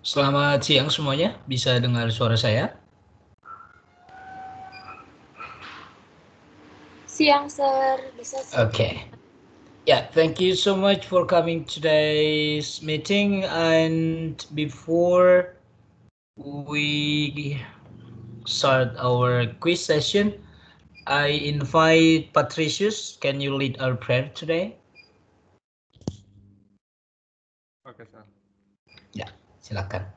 Selamat siang semuanya, bisa dengar suara saya? Siang, Sir. Bisa, Sir. Okay. Yeah, thank you so much for coming today's meeting. And before we start our quiz session, I invite Patricius. Can you lead our prayer today? Oke, Sir. Ya, silakan.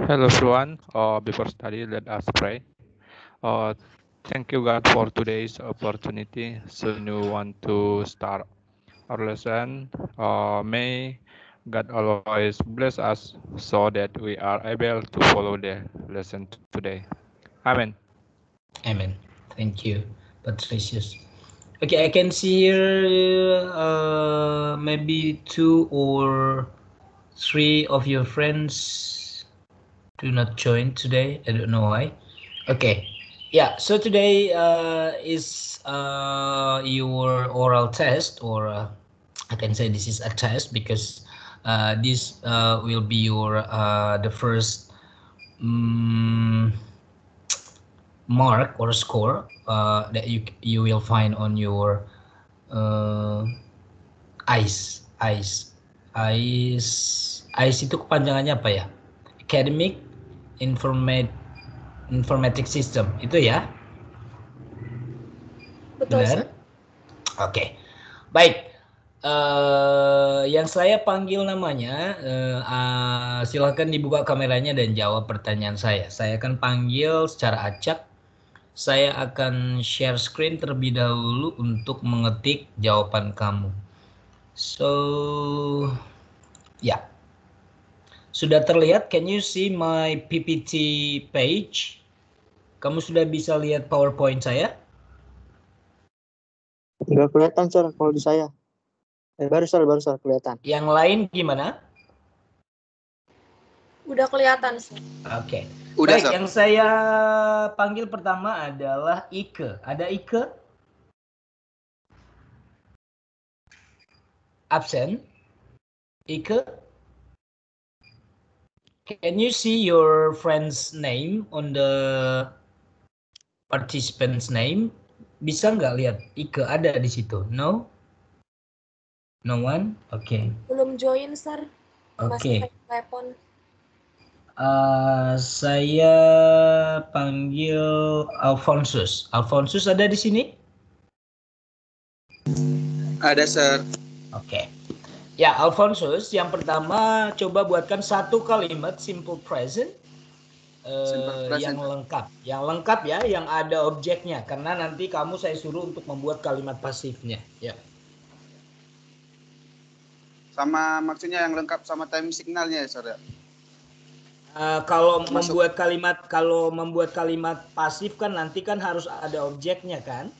Hello, everyone. Before study, let us pray. Thank you, God, for today's opportunity. Soon we want to start our lesson. May God always bless us so that we are able to follow the lesson today. Amen. Amen. Thank you, Patricius. Okay, I can see here maybe 2 or 3 of your friends do not join today. I don't know why. Okay, yeah. So today is your oral test, or I can say this is a test because this will be your the first mark or score that you will find on your ICE itu kepanjangannya apa ya? Academic Informatic System itu ya? Betul, Benar? Sir. Oke, baik. Yang saya panggil namanya, silahkan dibuka kameranya dan jawab pertanyaan saya. Saya akan panggil secara acak. Saya akan share screen terlebih dahulu untuk mengetik jawaban kamu. So, ya. Sudah terlihat? Can you see my PPT page? Kamu sudah bisa lihat PowerPoint saya? Nggak kelihatan, Sir, kalau di saya. Baru, Sir, kelihatan. Yang lain gimana? Udah kelihatan, Sir. Oke. Udah, Baik, Sir. yang saya panggil pertama adalah Ike. Ada Ike? Absen? Ike? Can you see your friend's name on the participant's name? Bisa nggak lihat? Ike ada di situ? No? No one? Oke. Belum join, Sir. Masih Oke. telepon. Saya panggil Alfonsus. Alfonsus ada di sini? Ada, Sir. Oke. Ya, Alfonsus, yang pertama coba buatkan satu kalimat simple present, Simple present, yang lengkap. Yang lengkap ya, yang ada objeknya. Karena nanti kamu saya suruh untuk membuat kalimat pasifnya. Ya. Sama maksudnya yang lengkap sama time signalnya ya, Sir. Kalau Masuk. membuat kalimat pasif kan nanti kan harus ada objeknya kan.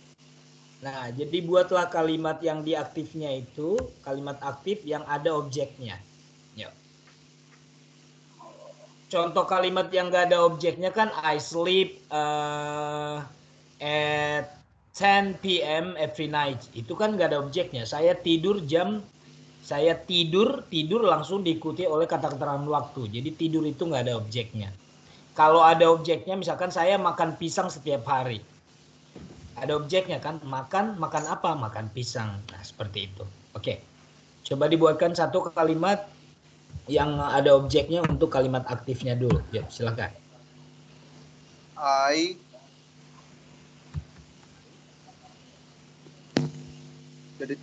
Nah, jadi buatlah kalimat yang diaktifnya itu kalimat aktif yang ada objeknya. Ya. Contoh kalimat yang nggak ada objeknya kan I sleep at 10 p.m. every night. Itu kan nggak ada objeknya. Saya tidur langsung diikuti oleh kata keterangan waktu. Jadi tidur itu nggak ada objeknya. Kalau ada objeknya, misalkan saya makan pisang setiap hari. Ada objeknya kan, makan apa? Makan pisang. Nah, seperti itu. Oke. Coba dibuatkan satu kalimat yang ada objeknya untuk kalimat aktifnya dulu. Ya, silakan.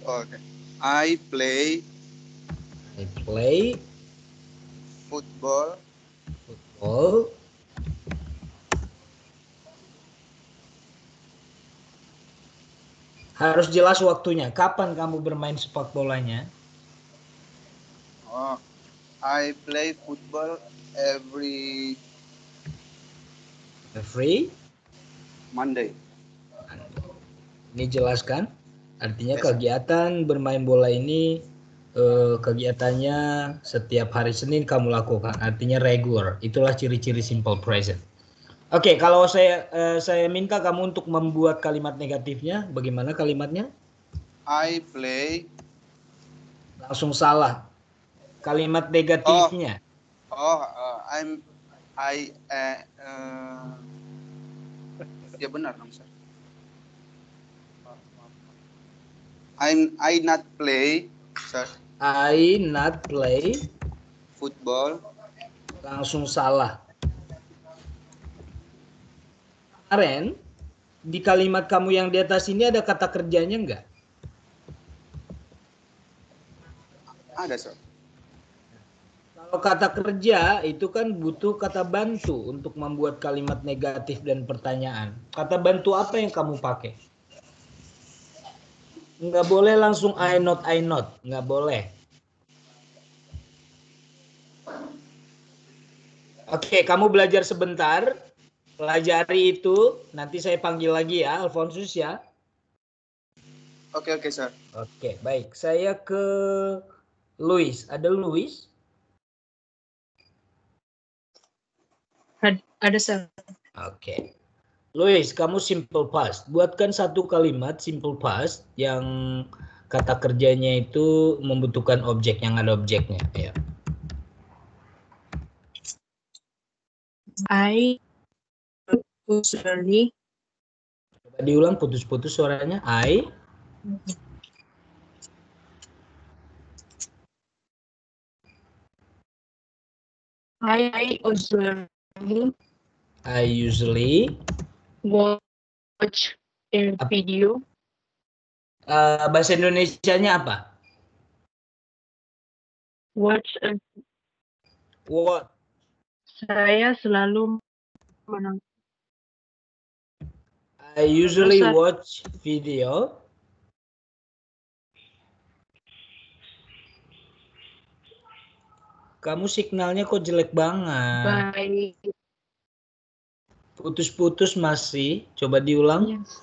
Oke. I play football Harus jelas waktunya. Kapan kamu bermain sepak bolanya? I play football every Every Monday. Ini jelaskan. Artinya Yes. kegiatan bermain bola ini kegiatannya setiap hari Senin kamu lakukan. Artinya regular. Itulah ciri-ciri simple present. Oke, kalau saya minta kamu untuk membuat kalimat negatifnya, bagaimana kalimatnya? I play. Langsung salah. Kalimat negatifnya. Ya benar dong, Sir. I not play, Sir. I not play. Football. Langsung salah. Kemarin di kalimat kamu yang di atas ini ada kata kerjanya enggak? Ada, Sir. Kalau kata kerja itu kan butuh kata bantu untuk membuat kalimat negatif dan pertanyaan. Kata bantu apa yang kamu pakai? Nggak boleh langsung I not, nggak boleh. Oke, kamu belajar sebentar, pelajari itu, nanti saya panggil lagi ya, Alfonsus ya. Oke, Sir. Oke, baik. Saya ke Luis. Ada Luis? Ada, Sir. Oke. Luis, kamu simple past. Buatkan satu kalimat simple past yang kata kerjanya itu membutuhkan objek, yang ada objeknya. Ya. I usually. Coba diulang, putus-putus suaranya. I usually watch a video. Bahasa Indonesianya apa? Watch a, What? saya selalu menonton. I usually Sir. watch video. Kamu signalnya kok jelek banget. By Putus-putus masih. Coba diulang. yes.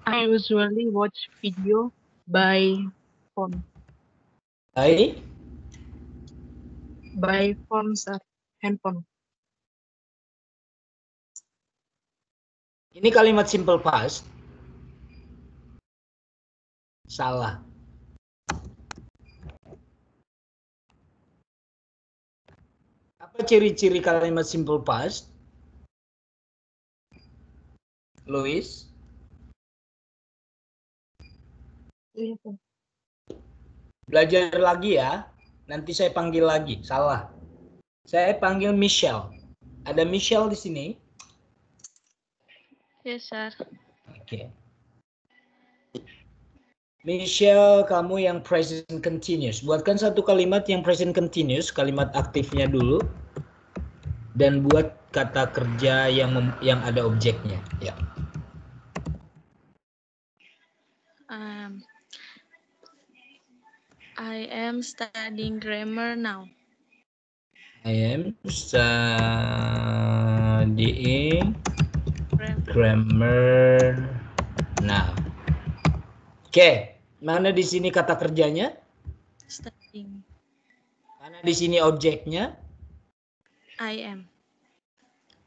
I usually watch video by phone. By phone, Sir. Handphone. Ini kalimat simple past. Salah. Apa ciri-ciri kalimat simple past? Luis? Iya, Sir. Belajar lagi ya. Nanti saya panggil lagi. Salah. Saya panggil Michelle. Ada Michelle di sini? Yes, Sir. Oke. Michelle, kamu yang present continuous. Buatkan satu kalimat yang present continuous, kalimat aktifnya dulu. Dan buat kata kerja yang ada objeknya. Ya. I am studying grammar now. I am studying grammar now. Oke, mana di sini kata kerjanya? Studying. Mana di sini objeknya? I am.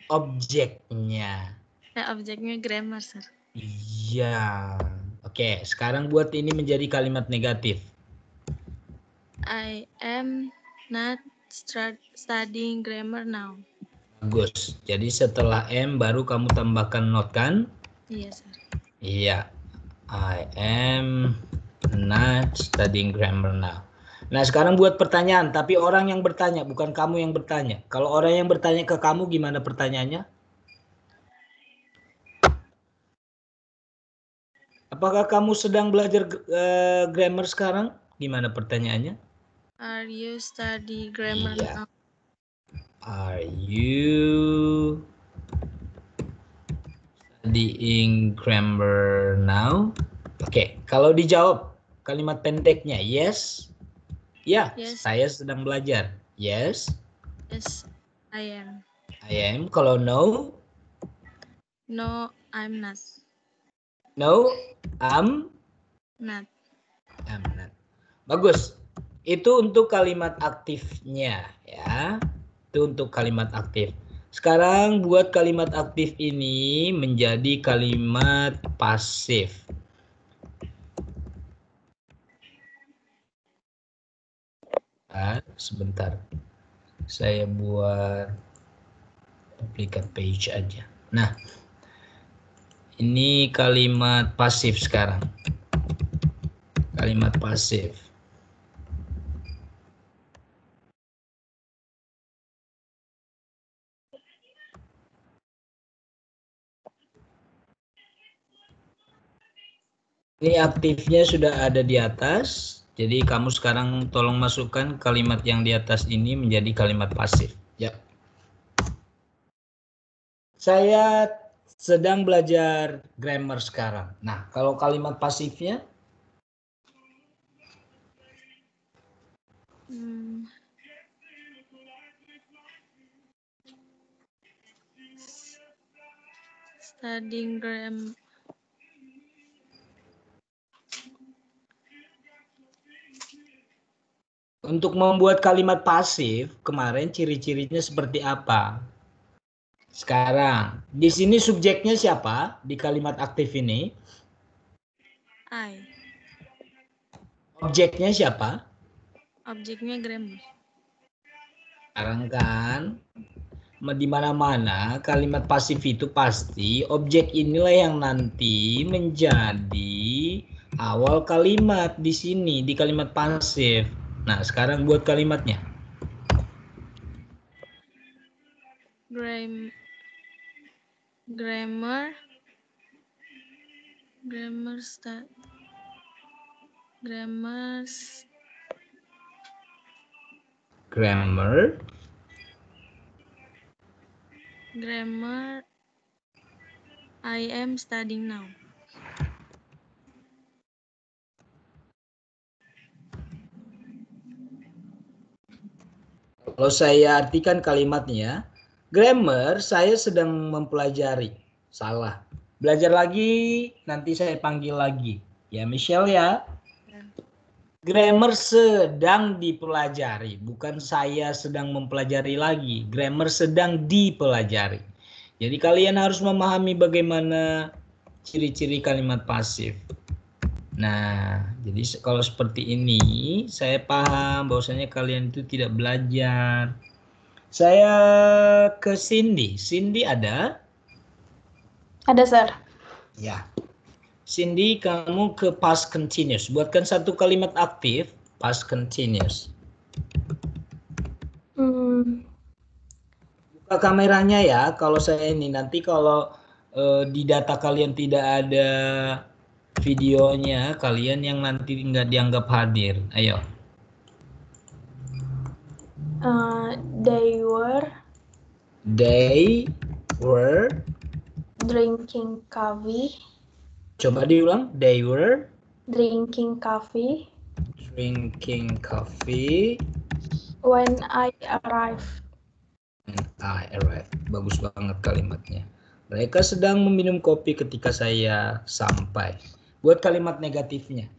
Objeknya. Objeknya grammar, Sir. Iya. Oke, sekarang buat ini menjadi kalimat negatif. I am not studying grammar now. Bagus. Jadi setelah M baru kamu tambahkan not kan? Iya, Sir. Iya. I am not studying grammar now. Nah, sekarang buat pertanyaan, tapi orang yang bertanya, bukan kamu yang bertanya. Kalau orang yang bertanya ke kamu, gimana pertanyaannya? Apakah kamu sedang belajar grammar sekarang? Gimana pertanyaannya? Are you study grammar Iya. now? Are you studying grammar now? Oke, kalau dijawab kalimat pendeknya yes. Ya, Yes. saya sedang belajar. Yes. Yes, I am. I am. Kalau no? No, I'm not. No, I'm not. not. Bagus. Itu untuk kalimat aktifnya ya. Itu untuk kalimat aktif. Sekarang buat kalimat aktif ini menjadi kalimat pasif. Sebentar. Saya buat duplicate page aja. Nah, ini kalimat pasif sekarang. Kalimat pasif. Ini aktifnya sudah ada di atas. Jadi kamu sekarang tolong masukkan kalimat yang di atas ini menjadi kalimat pasif. Ya. Saya sedang belajar grammar sekarang. Nah, kalau kalimat pasifnya? Studying grammar. Untuk membuat kalimat pasif, kemarin ciri-cirinya seperti apa? Sekarang, di sini subjeknya siapa di kalimat aktif ini? I. Objeknya siapa? Objeknya grammar. Sekarang kan, di mana-mana kalimat pasif itu pasti objek inilah yang nanti menjadi awal kalimat di sini di kalimat pasif. Nah, sekarang buat kalimatnya. Grammar I am studying now. Kalau saya artikan kalimatnya, grammar saya sedang mempelajari. Salah. Belajar lagi, nanti saya panggil lagi. Ya, Michelle ya. Grammar sedang dipelajari, bukan saya sedang mempelajari lagi. Grammar sedang dipelajari. Jadi kalian harus memahami bagaimana ciri-ciri kalimat pasif. Nah, jadi kalau seperti ini, saya paham bahwasanya kalian itu tidak belajar. Saya ke Cindy. Cindy ada? Ada, Sir. Ya. Cindy, kamu ke past continuous. Buatkan satu kalimat aktif, past continuous. Buka kameranya ya, kalau saya ini. Nanti kalau di data kalian tidak ada videonya, kalian yang nanti nggak dianggap hadir. Ayo. They were drinking coffee. Coba diulang. They were Drinking coffee when I arrived. Bagus banget kalimatnya. Mereka sedang meminum kopi ketika saya sampai. Buat kalimat negatifnya.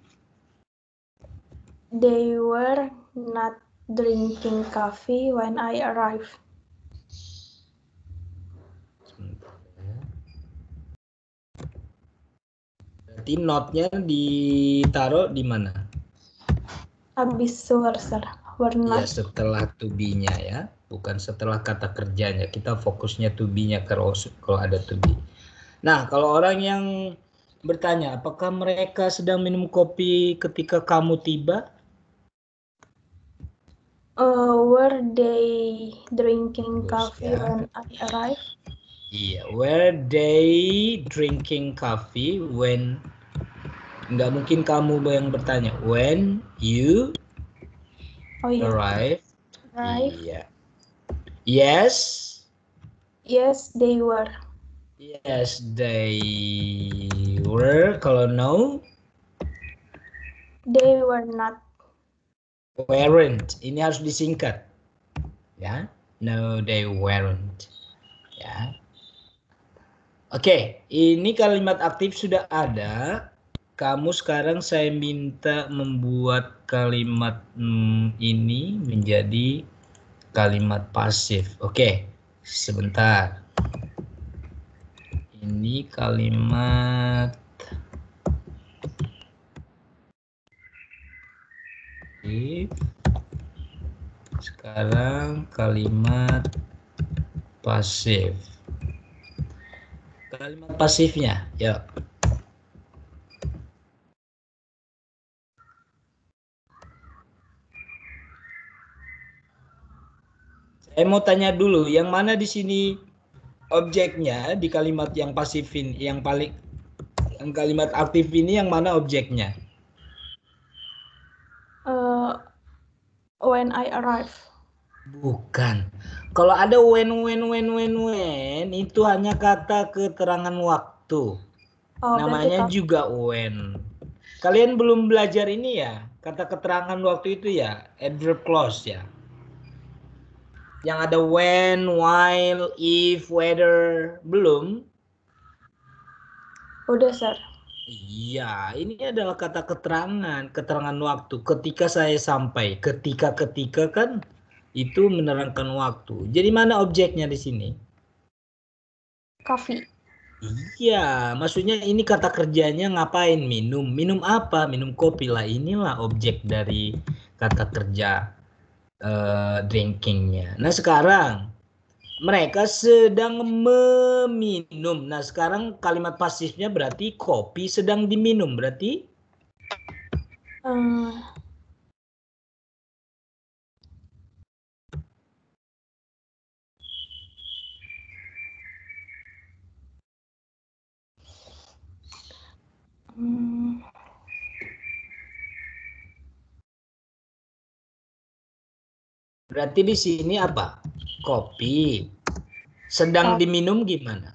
They were not drinking coffee when I arrived. Berarti not-nya ditaruh di mana? Habis were, Sir. Were not. Ya, setelah to be-nya ya. Bukan setelah kata kerjanya. Kita fokusnya to be-nya kalau ada to be. Nah, kalau orang yang bertanya, apakah mereka sedang minum kopi ketika kamu tiba? Were they drinking coffee when I arrived? Iya, were they drinking coffee when? Nggak mungkin kamu yang bertanya. When you arrive? Iya. Yes. Yes, they were. Yes, they were. Kalau no? They were not. Weren't. Ini harus disingkat. Ya. No, they weren't. Ya. Oke, ini kalimat aktif sudah ada. Kamu sekarang saya minta membuat kalimat ini menjadi kalimat pasif. Oke, sebentar. Ini kalimat pasif. Sekarang kalimat pasif. Kalimat pasifnya, ya. Saya mau tanya dulu, yang mana di sini objeknya di kalimat yang pasifin, yang kalimat aktif ini yang mana objeknya? When I arrive. Bukan. Kalau ada when itu hanya kata keterangan waktu. Oh, Namanya berarti juga when. Kalian belum belajar ini ya, kata keterangan waktu itu ya, adverb clause ya. Yang ada when, while, if, whether, belum? udah, Sir. Iya, ini adalah kata keterangan waktu. Ketika saya sampai, ketika kan itu menerangkan waktu. Jadi mana objeknya di sini? Coffee. Iya, maksudnya ini kata kerjanya ngapain? Minum. Minum apa? Minum kopi lah. Inilah objek dari kata kerja drinkingnya. Nah sekarang mereka sedang meminum. Nah sekarang kalimat pasifnya berarti kopi sedang diminum. Berarti? Berarti di sini apa? Kopi. Sedang diminum gimana?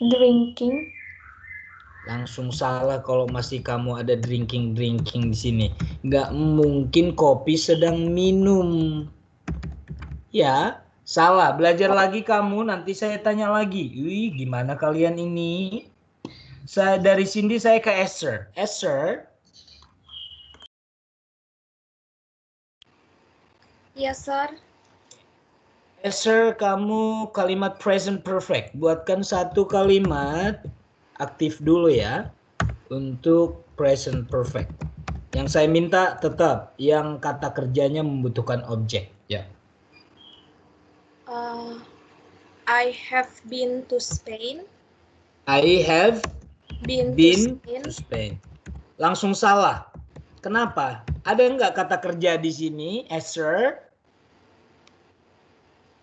Drinking. Langsung salah kalau masih kamu ada drinking di sini. Nggak mungkin kopi sedang minum. Ya, salah. Belajar lagi kamu. Nanti saya tanya lagi. Wih, gimana kalian ini? Dari sini saya ke Esther. Esther. Yes, sir. Esther, kamu kalimat present perfect. Buatkan satu kalimat aktif dulu ya. Untuk present perfect. Yang saya minta tetap yang kata kerjanya membutuhkan objek. Ya. I have been to Spain. I have Been to Spain. Langsung salah. Kenapa? Ada nggak kata kerja di sini, Esther?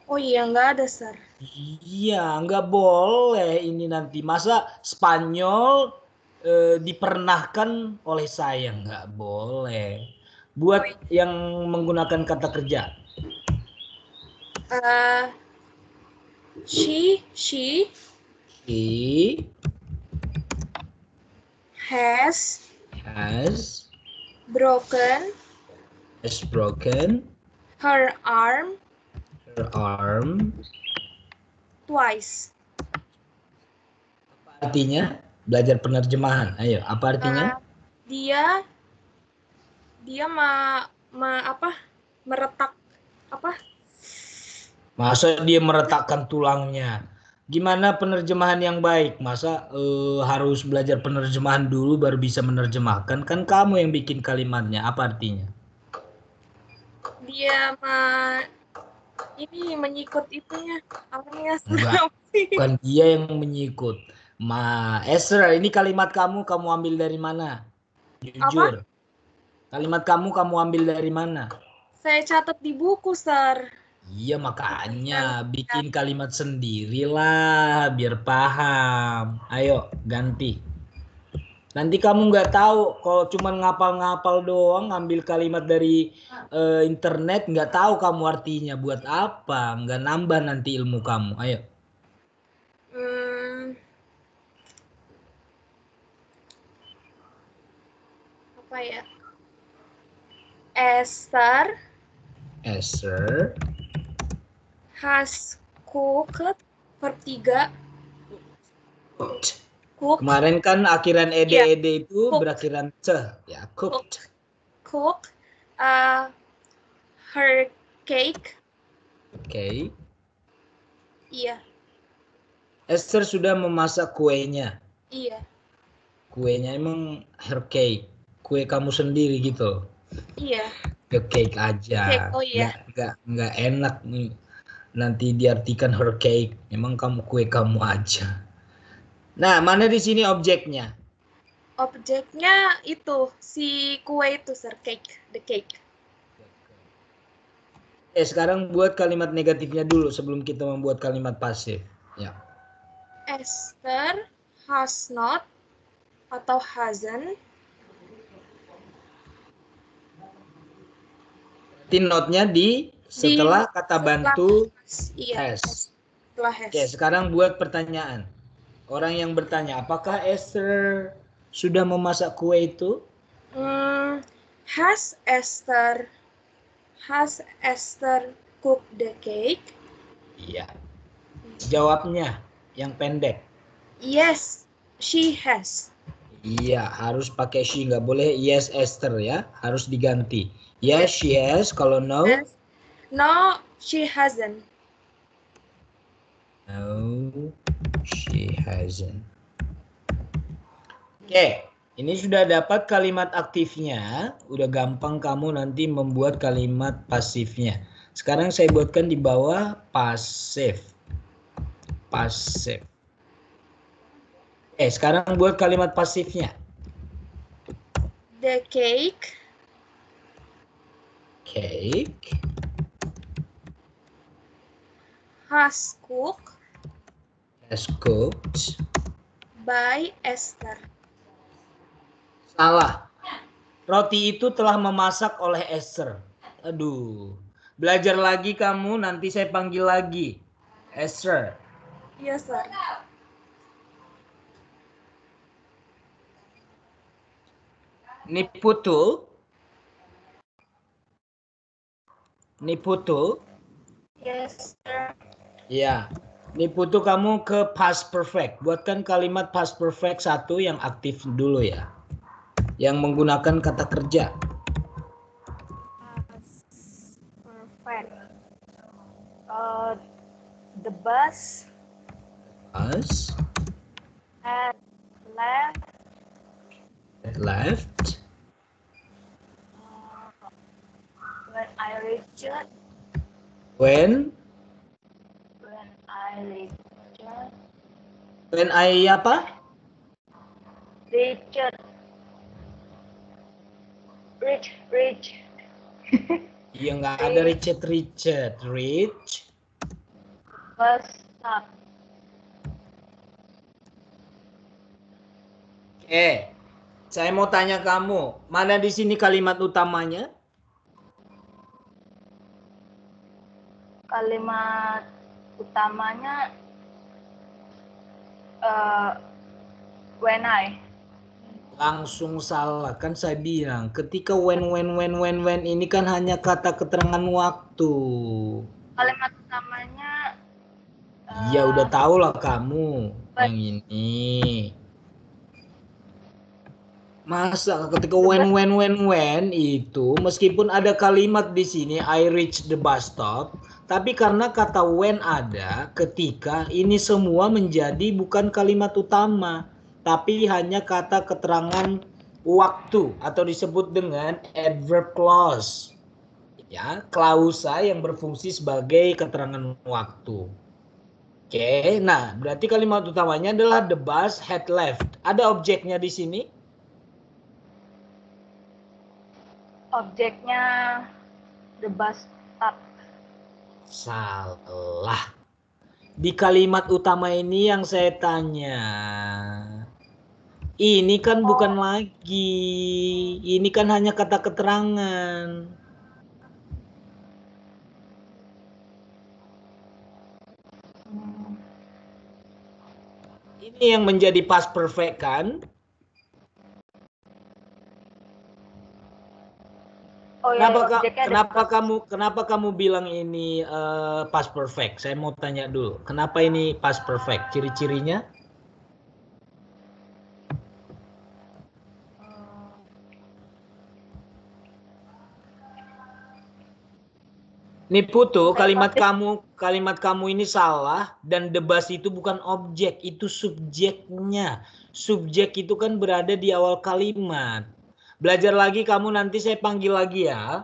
Oh iya, nggak ada, sir. Iya, nggak boleh ini nanti. Masa Spanyol dipernahkan oleh saya? Nggak boleh. Buat yang menggunakan kata kerja. She has broken her arm twice. Apa artinya? Belajar penerjemahan. Ayo, apa artinya? Dia meretak apa? Masa dia meretakkan tulangnya? Gimana penerjemahan yang baik? Masa harus belajar penerjemahan dulu baru bisa menerjemahkan? Kan kamu yang bikin kalimatnya. Apa artinya? Dia ini menyikut itunya. Artinya enggak, bukan dia yang menyikut. Esther, ini kalimat kamu ambil dari mana? Jujur. Apa? Kalimat kamu ambil dari mana? Saya catat di buku, sir. Iya, makanya bikin kalimat sendirilah biar paham. Ayo, ganti. Nanti kamu nggak tahu kalau cuma ngapal-ngapal doang, ngambil kalimat dari internet, nggak tahu kamu artinya buat apa, nggak nambah nanti ilmu kamu. Ayo. Apa ya? Esther has cooked. Verb 3. Cooked. Cooked. Kemarin kan akhiran Iya. ed itu Cooked. berakhiran ce, ya cooked. Cooked her cake. Oke. Iya. Esther sudah memasak kuenya. Iya. Kuenya emang her cake. Kue kamu sendiri gitu. Iya. The cake aja. Cake, oh iya. Nggak enak nih. Nanti diartikan her cake. Emang kamu kue kamu aja. Nah, mana di sini objeknya? Objeknya itu si kue itu, sir, cake, the cake. Sekarang buat kalimat negatifnya dulu sebelum kita membuat kalimat pasif. Ya. Esther has not atau hasn't. Note-nya setelah kata bantu iya, has. setelah has. Oke, sekarang buat pertanyaan. Orang yang bertanya, apakah Esther sudah memasak kue itu? Has Esther cooked the cake? Iya. Jawabnya yang pendek. Yes, she has. Iya, harus pakai she, nggak boleh yes Esther ya, harus diganti. Yes, she has. Kalau no? No, she hasn't. No, she hasn't. Oke, ini sudah dapat kalimat aktifnya. Udah gampang kamu nanti membuat kalimat pasifnya. Sekarang saya buatkan di bawah pasif. Pasif. Sekarang buat kalimat pasifnya. The cake. Cake. Has cooked. Has cooked. By Esther. Salah. Roti itu telah memasak oleh Esther. Aduh. Belajar lagi kamu, nanti saya panggil lagi. Esther. Yes, sir. Niputu. Yes, sir. Ya. Niputu kamu ke past perfect. Buatkan kalimat past perfect 1 yang aktif dulu ya. Yang menggunakan kata kerja. Perfect. The bus had left. When I reached. When I apa? Reach. Iya, nggak ada Richard. Reach. Bus stop. Saya mau tanya kamu, mana di sini kalimat utamanya? Kalimat utamanya when I. Langsung salah, kan saya bilang ketika when ini kan hanya kata keterangan waktu. Kalimat utamanya Ya udah tahu lah kamu yang ini. Masa ketika when itu meskipun ada kalimat di sini I reach the bus stop, tapi karena kata when ada, ketika ini semua menjadi bukan kalimat utama, tapi hanya kata keterangan waktu atau disebut dengan adverb clause. Ya, klausa yang berfungsi sebagai keterangan waktu. Oke, nah berarti kalimat utamanya adalah the bus had left. Ada objeknya di sini? Objeknya the bus stop. Salah. Di kalimat utama ini yang saya tanya. Ini kan bukan lagi. Ini kan hanya kata keterangan. Ini yang menjadi past perfect kan? Oh objeknya kamu bilang ini past perfect? Saya mau tanya dulu. Kenapa ini past perfect? Ciri-cirinya? Nih Putu, kalimat kamu ini salah dan the bus itu bukan objek, itu subjeknya. Subjek itu kan berada di awal kalimat. Belajar lagi kamu, nanti saya panggil lagi ya.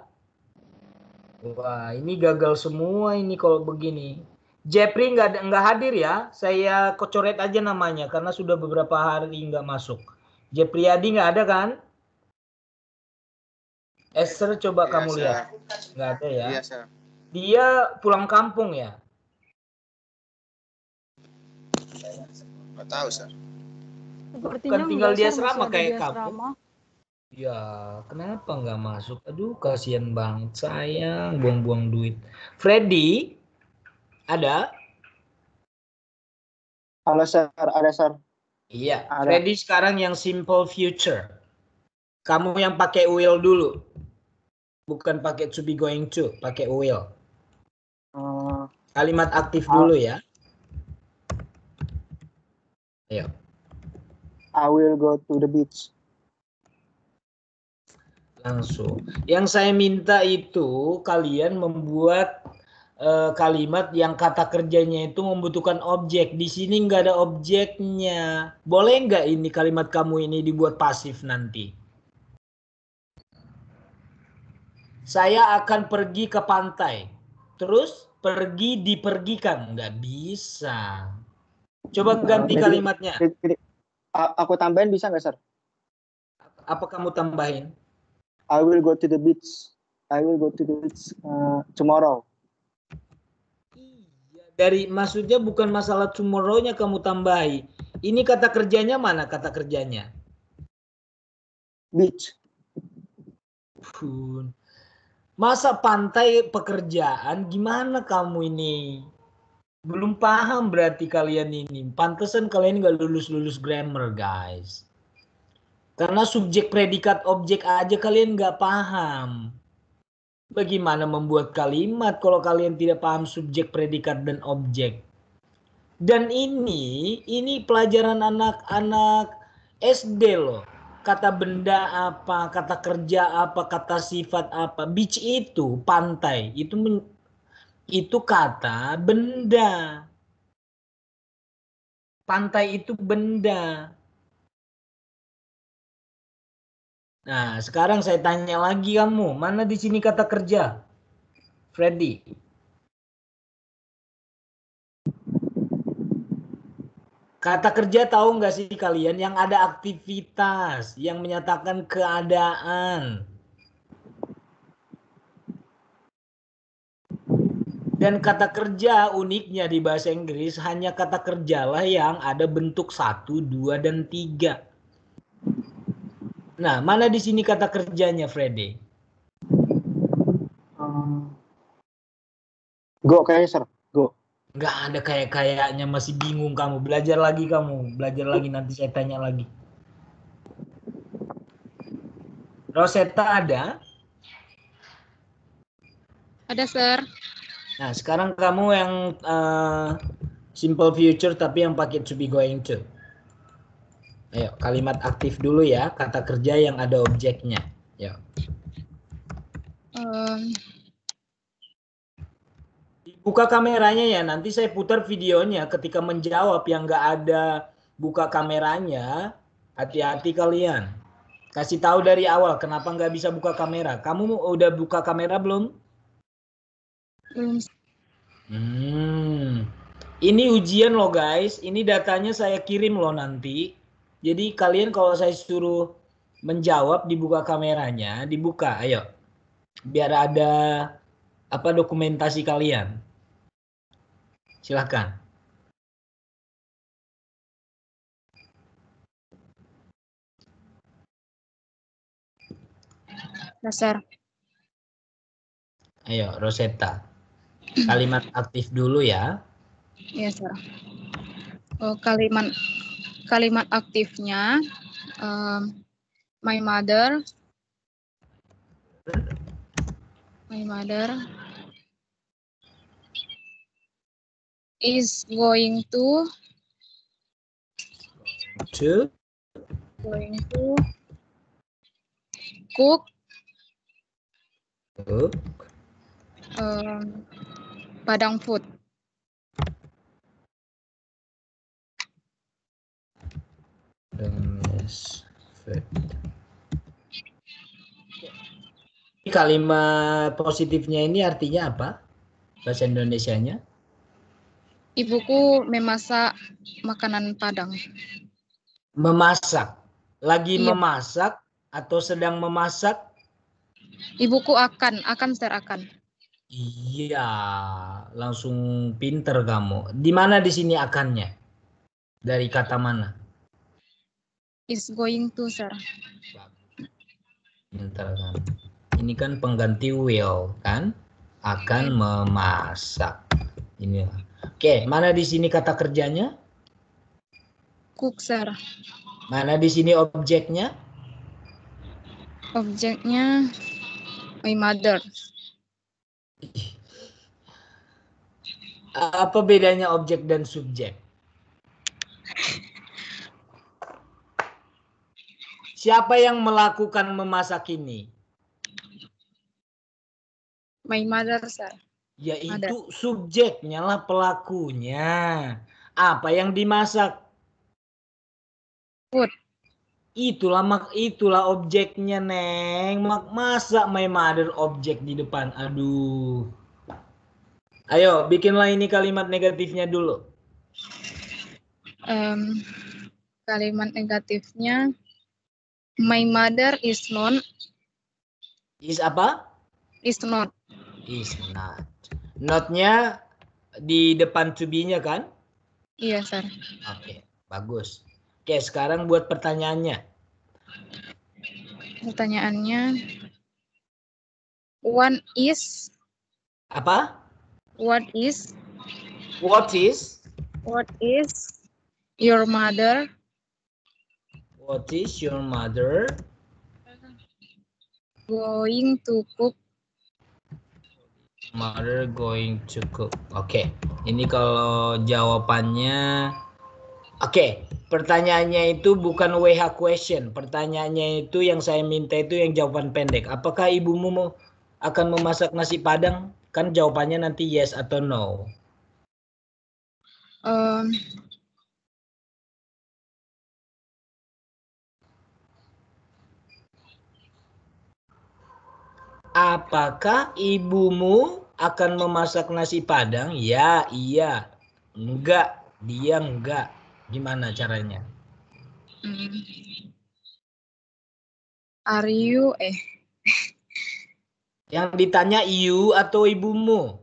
Wah, ini gagal semua ini kalau begini. Jeffrey nggak hadir ya, saya coret aja namanya karena sudah beberapa hari nggak masuk. Jeffrey Adi nggak ada kan? Esther coba kamu lihat. Nggak ada ya? Iya, Sir. Dia pulang kampung ya? Nggak tahu, Sir. Bukan tinggal di asrama kayak kamu. Ya, kenapa nggak masuk? Aduh, kasihan banget. Sayang, buang-buang duit. Freddy, ada? Halo, Sir. Ada, Sir. Iya, Ada. Freddy sekarang yang simple future. Kamu yang pakai will dulu. Bukan pakai to be going to, pakai will. Kalimat aktif dulu ya. Ayo. I will go to the beach. Langsung. Yang saya minta itu kalian membuat kalimat yang kata kerjanya itu membutuhkan objek. Di sini nggak ada objeknya. Boleh nggak ini kalimat kamu ini dibuat pasif nanti? Saya akan pergi ke pantai. Terus pergi dipergikan. Nggak bisa. Coba ganti kalimatnya. Aku tambahin bisa nggak, Sir? Apa kamu tambahin? I will go to the beach. I will go to the beach tomorrow. Dari maksudnya bukan masalah tomorrow-nya kamu tambahi. Ini kata kerjanya mana kata kerjanya? Beach. Masa pantai pekerjaan, gimana kamu ini? Belum paham berarti kalian ini. Pantesan kalian nggak lulus-lulus grammar, guys. Karena subjek, predikat, objek aja kalian nggak paham. Bagaimana membuat kalimat kalau kalian tidak paham subjek, predikat, dan objek? Dan ini pelajaran anak-anak SD loh. Kata benda apa, kata kerja apa, kata sifat apa. Beach itu, pantai, itu kata benda. Pantai itu benda. Nah, sekarang saya tanya lagi kamu, mana di sini kata kerja? Freddy. Kata kerja tahu nggak sih kalian yang ada aktivitas, yang menyatakan keadaan. Dan kata kerja uniknya di bahasa Inggris hanya kata kerjalah yang ada bentuk 1, 2, dan 3. Nah, mana di sini kata kerjanya, Freddy? Go kayaknya, Sir. Go. Nggak ada kayaknya, masih bingung kamu. Belajar lagi nanti saya tanya lagi. Rosetta ada? Ada, Sir. Nah, sekarang kamu yang simple future tapi yang pakai to be going to. Ayo, kalimat aktif dulu ya, kata kerja yang ada objeknya. Yuk. Buka kameranya ya, nanti saya putar videonya ketika menjawab yang nggak ada buka kameranya. Hati-hati kalian. Kasih tahu dari awal kenapa nggak bisa buka kamera. Kamu udah buka kamera belum? Belum. Ini ujian loh guys, ini datanya saya kirim loh nanti. Jadi kalian kalau saya suruh menjawab dibuka kameranya, dibuka, ayo. Biar ada dokumentasi kalian. Silahkan. Dasar. Ayo, Rosetta. Kalimat aktif dulu ya. Iya, Sir. Kalimat aktifnya my mother My mother is going to cook Padang food. Kalimat positifnya ini artinya apa? Bahasa Indonesianya? Ibuku memasak makanan Padang. Memasak. Lagi Iya. memasak atau sedang memasak? Ibuku akan Sir, akan. Iya, langsung pinter kamu. Di mana di sini akannya? Dari kata mana? Is going to, Sir. Pinter kan. Ini kan pengganti will kan? Akan memasak. Ini. Oke, mana di sini kata kerjanya? Cook, Sir. Mana di sini objeknya? Objeknya my mother. Apa bedanya objek dan subjek? Siapa yang melakukan memasak ini? My mother, Sir. Yaitu subjeknya lah, pelakunya. Apa yang dimasak? Food. Itulah objeknya, Neng. Masa my mother objek di depan? Aduh. Ayo, bikinlah ini kalimat negatifnya dulu. Kalimat negatifnya, my mother is not. Is apa? Is not. Is not. Not-nya di depan to be-nya kan? Iya, Sir. Oke, bagus. Oke, sekarang buat pertanyaannya. Pertanyaannya, what is Apa? What is your mother? What is your mother Going to cook? Mother going to cook. Oke, ini kalau jawabannya. Oke, pertanyaannya itu bukan WH question. Pertanyaannya itu yang saya minta itu yang jawaban pendek. Apakah ibumu akan memasak nasi Padang? Kan jawabannya nanti yes atau no. Apakah ibumu akan memasak nasi Padang? Ya, iya. Enggak, dia enggak. Gimana caranya? Are you Yang ditanya you atau ibumu?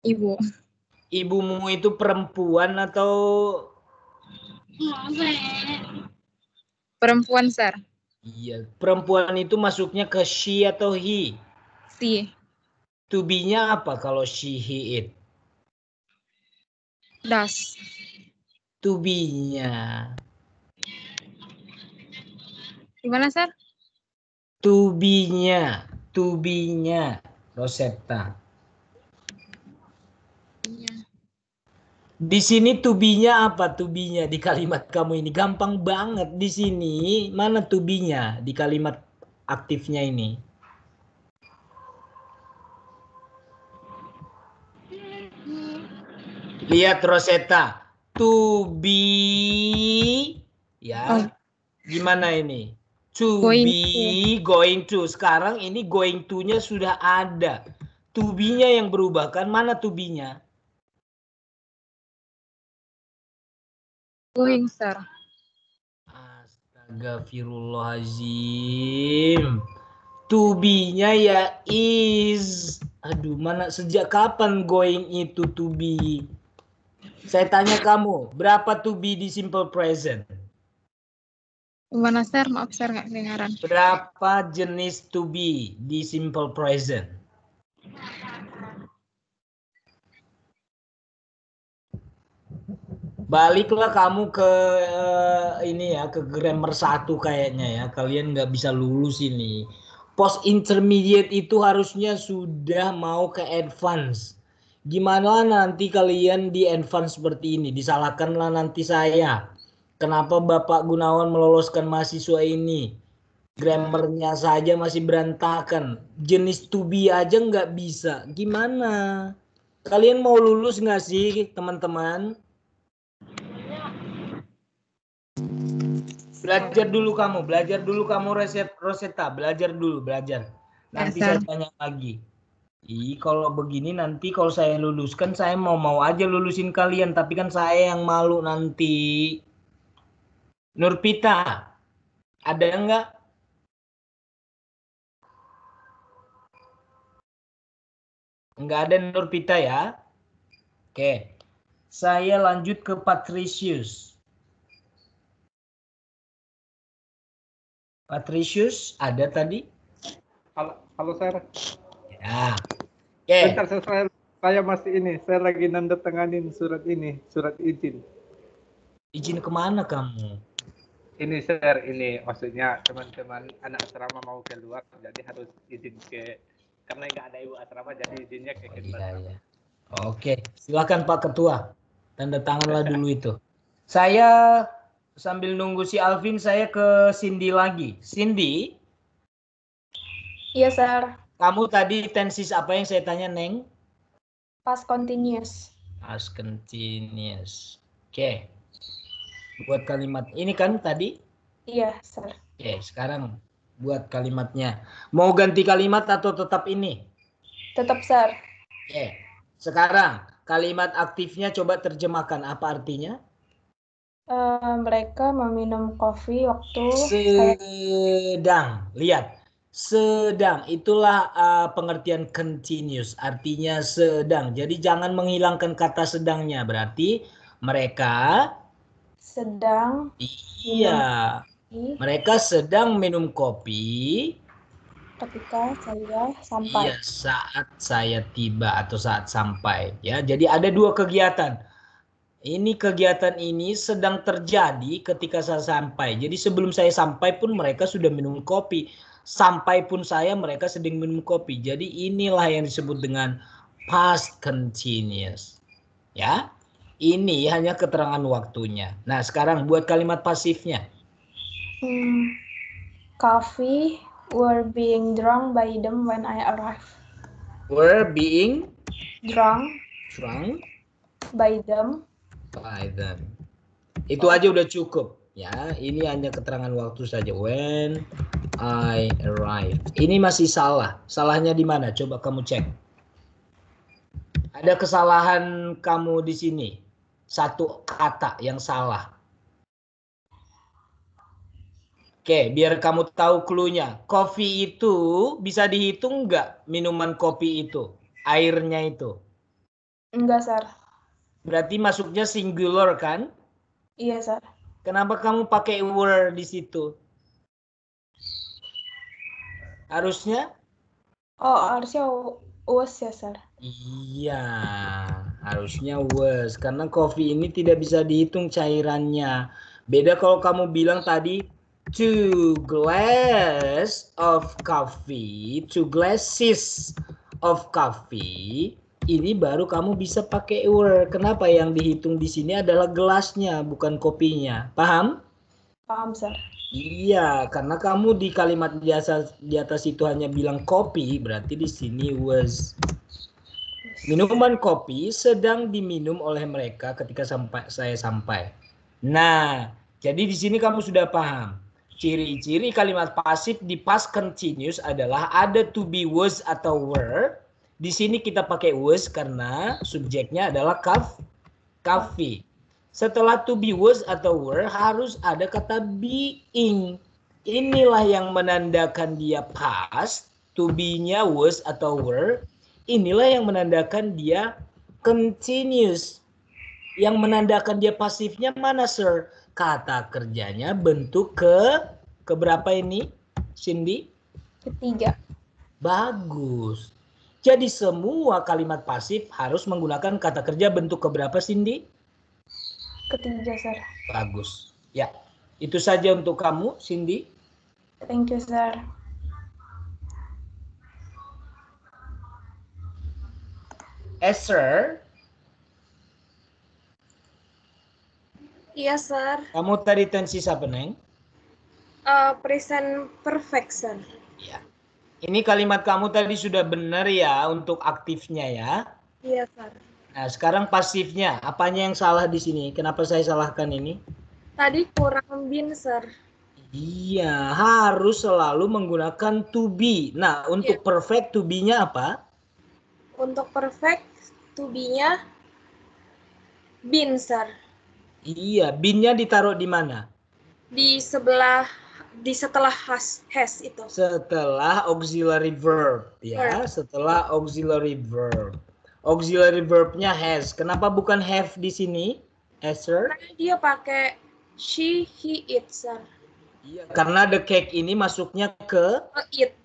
Ibu. Ibumu itu perempuan atau? Perempuan, Sir. Iya, perempuan itu masuknya ke she atau he? She. To be-nya apa kalau she, he, it? Does. To be-nya. Gimana, Sir? To be-nya. To be-nya. Rosetta. Di sini to be-nya apa? To be-nya di kalimat kamu ini gampang banget di sini. Mana to be-nya di kalimat aktifnya ini? Lihat Rosetta. To be ya. Gimana ini? To be going to. Sekarang ini going to-nya sudah ada. To be-nya yang berubah kan? Mana to be-nya? Going, Sir. Astagfirullahaladzim. To be-nya ya is. Aduh, mana sejak kapan going itu to be? Saya tanya kamu, berapa to be di simple present? Gimana, Sir? Maaf, Sir, nggak kedengaran. Berapa jenis to be di simple present? Baliklah kamu ke ini ya, ke grammar 1 kayaknya ya. Kalian nggak bisa lulus ini. Post intermediate itu harusnya sudah mau ke advance. Gimana nanti kalian di advance seperti ini? Disalahkanlah nanti saya. Kenapa Bapak Gunawan meloloskan mahasiswa ini? Grammarnya saja masih berantakan. Jenis to be aja nggak bisa. Gimana? Kalian mau lulus nggak sih teman-teman? Belajar dulu kamu Rosetta, belajar. Nanti saya tanya lagi. Kalau begini nanti kalau saya luluskan saya mau aja lulusin kalian, tapi kan saya yang malu nanti. Nurpita, ada enggak? Enggak ada Nurpita ya? Oke. Saya lanjut ke Patricius. Patricius ada tadi? Halo Sir. Ya. Oke. Bentar, saya masih ini. Saya lagi nandatanganin surat izin. Izin kemana kamu? Ini Sir, ini maksudnya teman-teman anak asrama mau keluar, jadi harus izin karena nggak ada ibu asrama, jadi izinnya ke Iya. Oke, silakan Pak Ketua. Tanda tanganlah dulu itu. Saya sambil nunggu si Alvin, saya ke Cindy lagi. Cindy? Iya, Sir. Kamu tadi tensis apa yang saya tanya, Neng? Past continuous. Past continuous. Oke. Buat kalimat ini kan tadi? Iya, Sir. Oke, sekarang buat kalimatnya. Mau ganti kalimat atau tetap ini? Tetap, Sir. Oke. Sekarang kalimat aktifnya coba terjemahkan. Apa artinya? Mereka meminum kopi waktu sedang. Lihat. Sedang. Itulah pengertian continuous. Artinya sedang. Jadi jangan menghilangkan kata sedangnya. Berarti mereka sedang. Iya. Mereka sedang minum kopi ketika saya sampai. Iya, saat saya tiba atau saat sampai. Ya, jadi ada dua kegiatan. Ini kegiatan ini sedang terjadi ketika saya sampai. Jadi sebelum saya sampai pun mereka sudah minum kopi. Sampai pun saya mereka sedang minum kopi. Jadi inilah yang disebut dengan past continuous. Ya. Ini hanya keterangan waktunya. Nah, sekarang buat kalimat pasifnya. Coffee were being drunk by them when I arrived. Were being drunk by them. Itu aja udah cukup ya. Ini hanya keterangan waktu saja. When I arrived. Ini masih salah. Salahnya di mana? Coba kamu cek. Ada kesalahan kamu di sini. Satu kata yang salah. Oke, biar kamu tahu clue-nya. Kopi itu bisa dihitung nggak minuman kopi itu? Airnya itu? Enggak, Sir. Berarti masuknya singular kan? Iya, Sir. Kenapa kamu pakai were di situ? Harusnya? Harusnya was ya, Sir. Iya, harusnya was. Karena kopi ini tidak bisa dihitung cairannya. Beda kalau kamu bilang tadi 2 glasses of coffee, 2 glasses of coffee. Ini baru kamu bisa pakai were. Kenapa yang dihitung di sini adalah gelasnya, bukan kopinya. Paham? Paham, Sir. Iya, karena kamu di kalimat biasa di atas itu hanya bilang kopi, berarti di sini was. Minuman kopi sedang diminum oleh mereka ketika saya sampai. Nah, jadi di sini kamu sudah paham. Ciri-ciri kalimat pasif di past continuous adalah ada to be, was atau were. Di sini kita pakai was karena subjeknya adalah coffee. Setelah to be, was atau were harus ada kata being. Inilah yang menandakan dia past. To be-nya was atau were. Inilah yang menandakan dia continuous. Yang menandakan dia pasifnya mana, Sir? Kata kerjanya bentuk ke berapa ini, Cindy? Ketiga. Bagus. Jadi semua kalimat pasif harus menggunakan kata kerja bentuk keberapa, Cindy? Ketiga, Sir. Bagus. Ya, itu saja untuk kamu, Cindy. Thank you, Sir. Esther, Iya, sir. kamu tadi tensis apa, Neng? Present perfect, sir. Ya. Ini kalimat kamu tadi sudah benar ya untuk aktifnya ya. Iya, sir. Nah, sekarang pasifnya. Apanya yang salah di sini? Kenapa saya salahkan ini? Tadi kurang been, sir. Iya, harus selalu menggunakan to be. Nah, untuk perfect to be-nya apa? Untuk perfect, to be-nya been, sir. Iya, been-nya ditaruh di mana? Di setelah has itu. Setelah auxiliary verb ya, setelah auxiliary verb. Auxiliary verb-nya has. Kenapa bukan have di sini, Esther? Karena dia pakai she, he, it, sir. Iya, karena the cake ini masuknya ke It.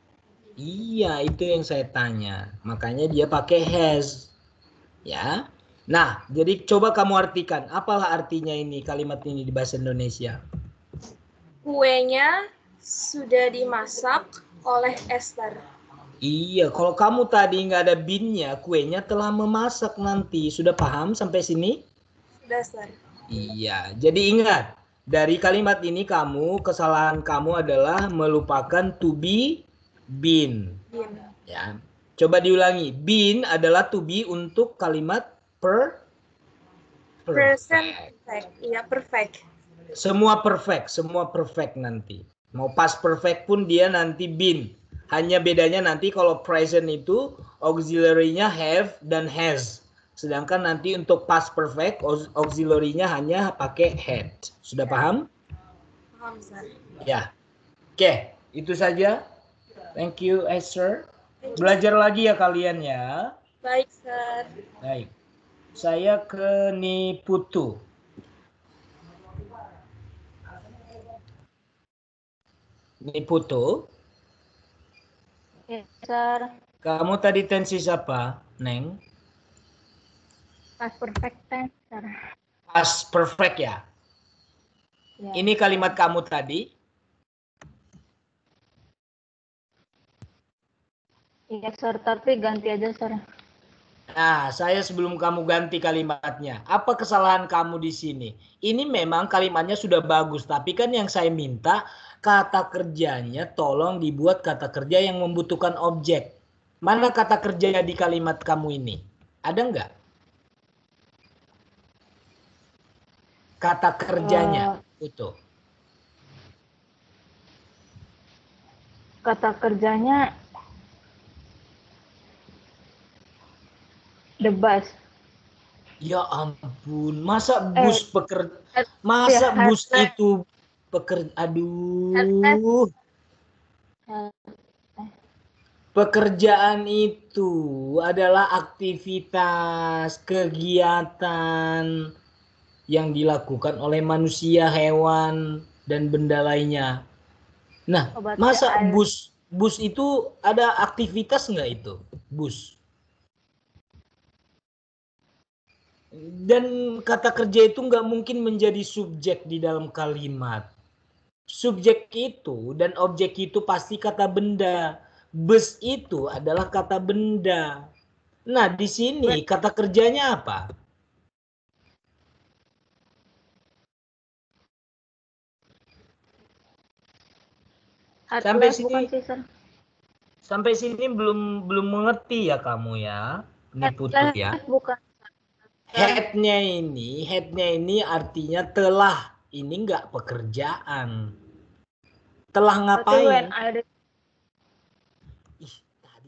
Iya, itu yang saya tanya. Makanya dia pakai has. Ya. Nah, jadi coba kamu artikan. Apalah artinya ini kalimat ini di bahasa Indonesia? Kuenya sudah dimasak oleh Esther. Iya, kalau kamu tadi nggak ada binnya, kuenya telah memasak nanti. Sudah paham sampai sini? Sudah, sir. Iya, jadi ingat. Dari kalimat ini kesalahan kamu adalah melupakan to be, been. Been. Ya. Coba diulangi. Been adalah to be untuk kalimat Present perfect. Iya, perfect. Semua perfect nanti. Mau past perfect pun dia nanti been. Hanya bedanya nanti kalau present itu auxiliary-nya have dan has. Sedangkan nanti untuk past perfect auxiliary-nya hanya pakai had. Sudah paham? Paham, sir. Ya. Oke, itu saja. Thank you, Esther. Belajar lagi ya kalian ya. Baik, sir. Baik. Saya ke Niputu. Niputu. Yes, sir. Kamu tadi tensis apa, Neng? Past perfect tense, sir. Past perfect ya? Ya. Ini kalimat kamu tadi? Iya, sir. Tapi ganti aja, sir. Nah, saya sebelum kamu ganti kalimatnya. Apa kesalahan kamu di sini? Ini memang kalimatnya sudah bagus. Tapi kan yang saya minta kata kerjanya tolong dibuat kata kerja yang membutuhkan objek. Mana kata kerja di kalimat kamu ini? Ada nggak? Kata kerjanya itu. Kata kerjanya the bus. Ya ampun, masa bus bus itu aduh. Pekerjaan itu adalah aktivitas, kegiatan yang dilakukan oleh manusia, hewan, dan benda lainnya. Nah, masa bus itu ada aktivitas nggak itu? Bus. Dan kata kerja itu nggak mungkin menjadi subjek di dalam kalimat. Subjek itu dan objek itu pasti kata benda. Bus itu adalah kata benda. Nah, di sini kata kerjanya apa? Sampai sini belum mengerti ya kamu ya, Niputu ya. Bukan. Headnya ini artinya telah. Ini enggak pekerjaan. Telah ngapain? Tadi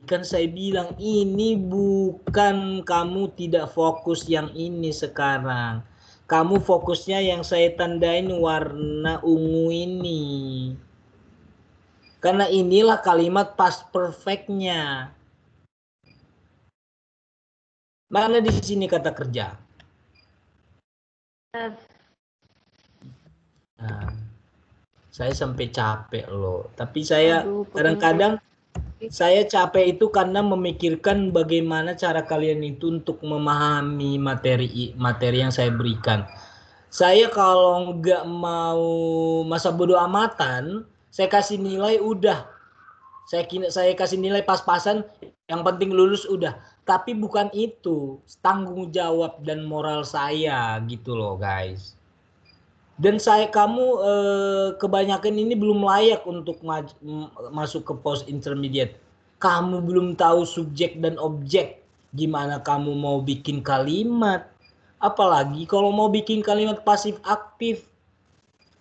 kan saya bilang ini bukan, kamu tidak fokus yang ini sekarang. Kamu fokusnya yang saya tandain warna ungu ini. Karena inilah kalimat past perfect-nya. Mana di sini kata kerja? Nah, saya sampai capek loh. Tapi saya kadang-kadang saya capek itu karena memikirkan bagaimana cara kalian itu untuk memahami materi yang saya berikan. Saya kalau nggak mau masa bodoh amatan, saya kasih nilai udah. Saya kasih nilai pas-pasan, yang penting lulus udah. tapi bukan itu tanggung jawab dan moral saya gitu loh guys. Dan kamu kebanyakan ini belum layak untuk masuk ke post intermediate. Kamu belum tahu subjek dan objek. Gimana kamu mau bikin kalimat? Apalagi kalau mau bikin kalimat pasif aktif.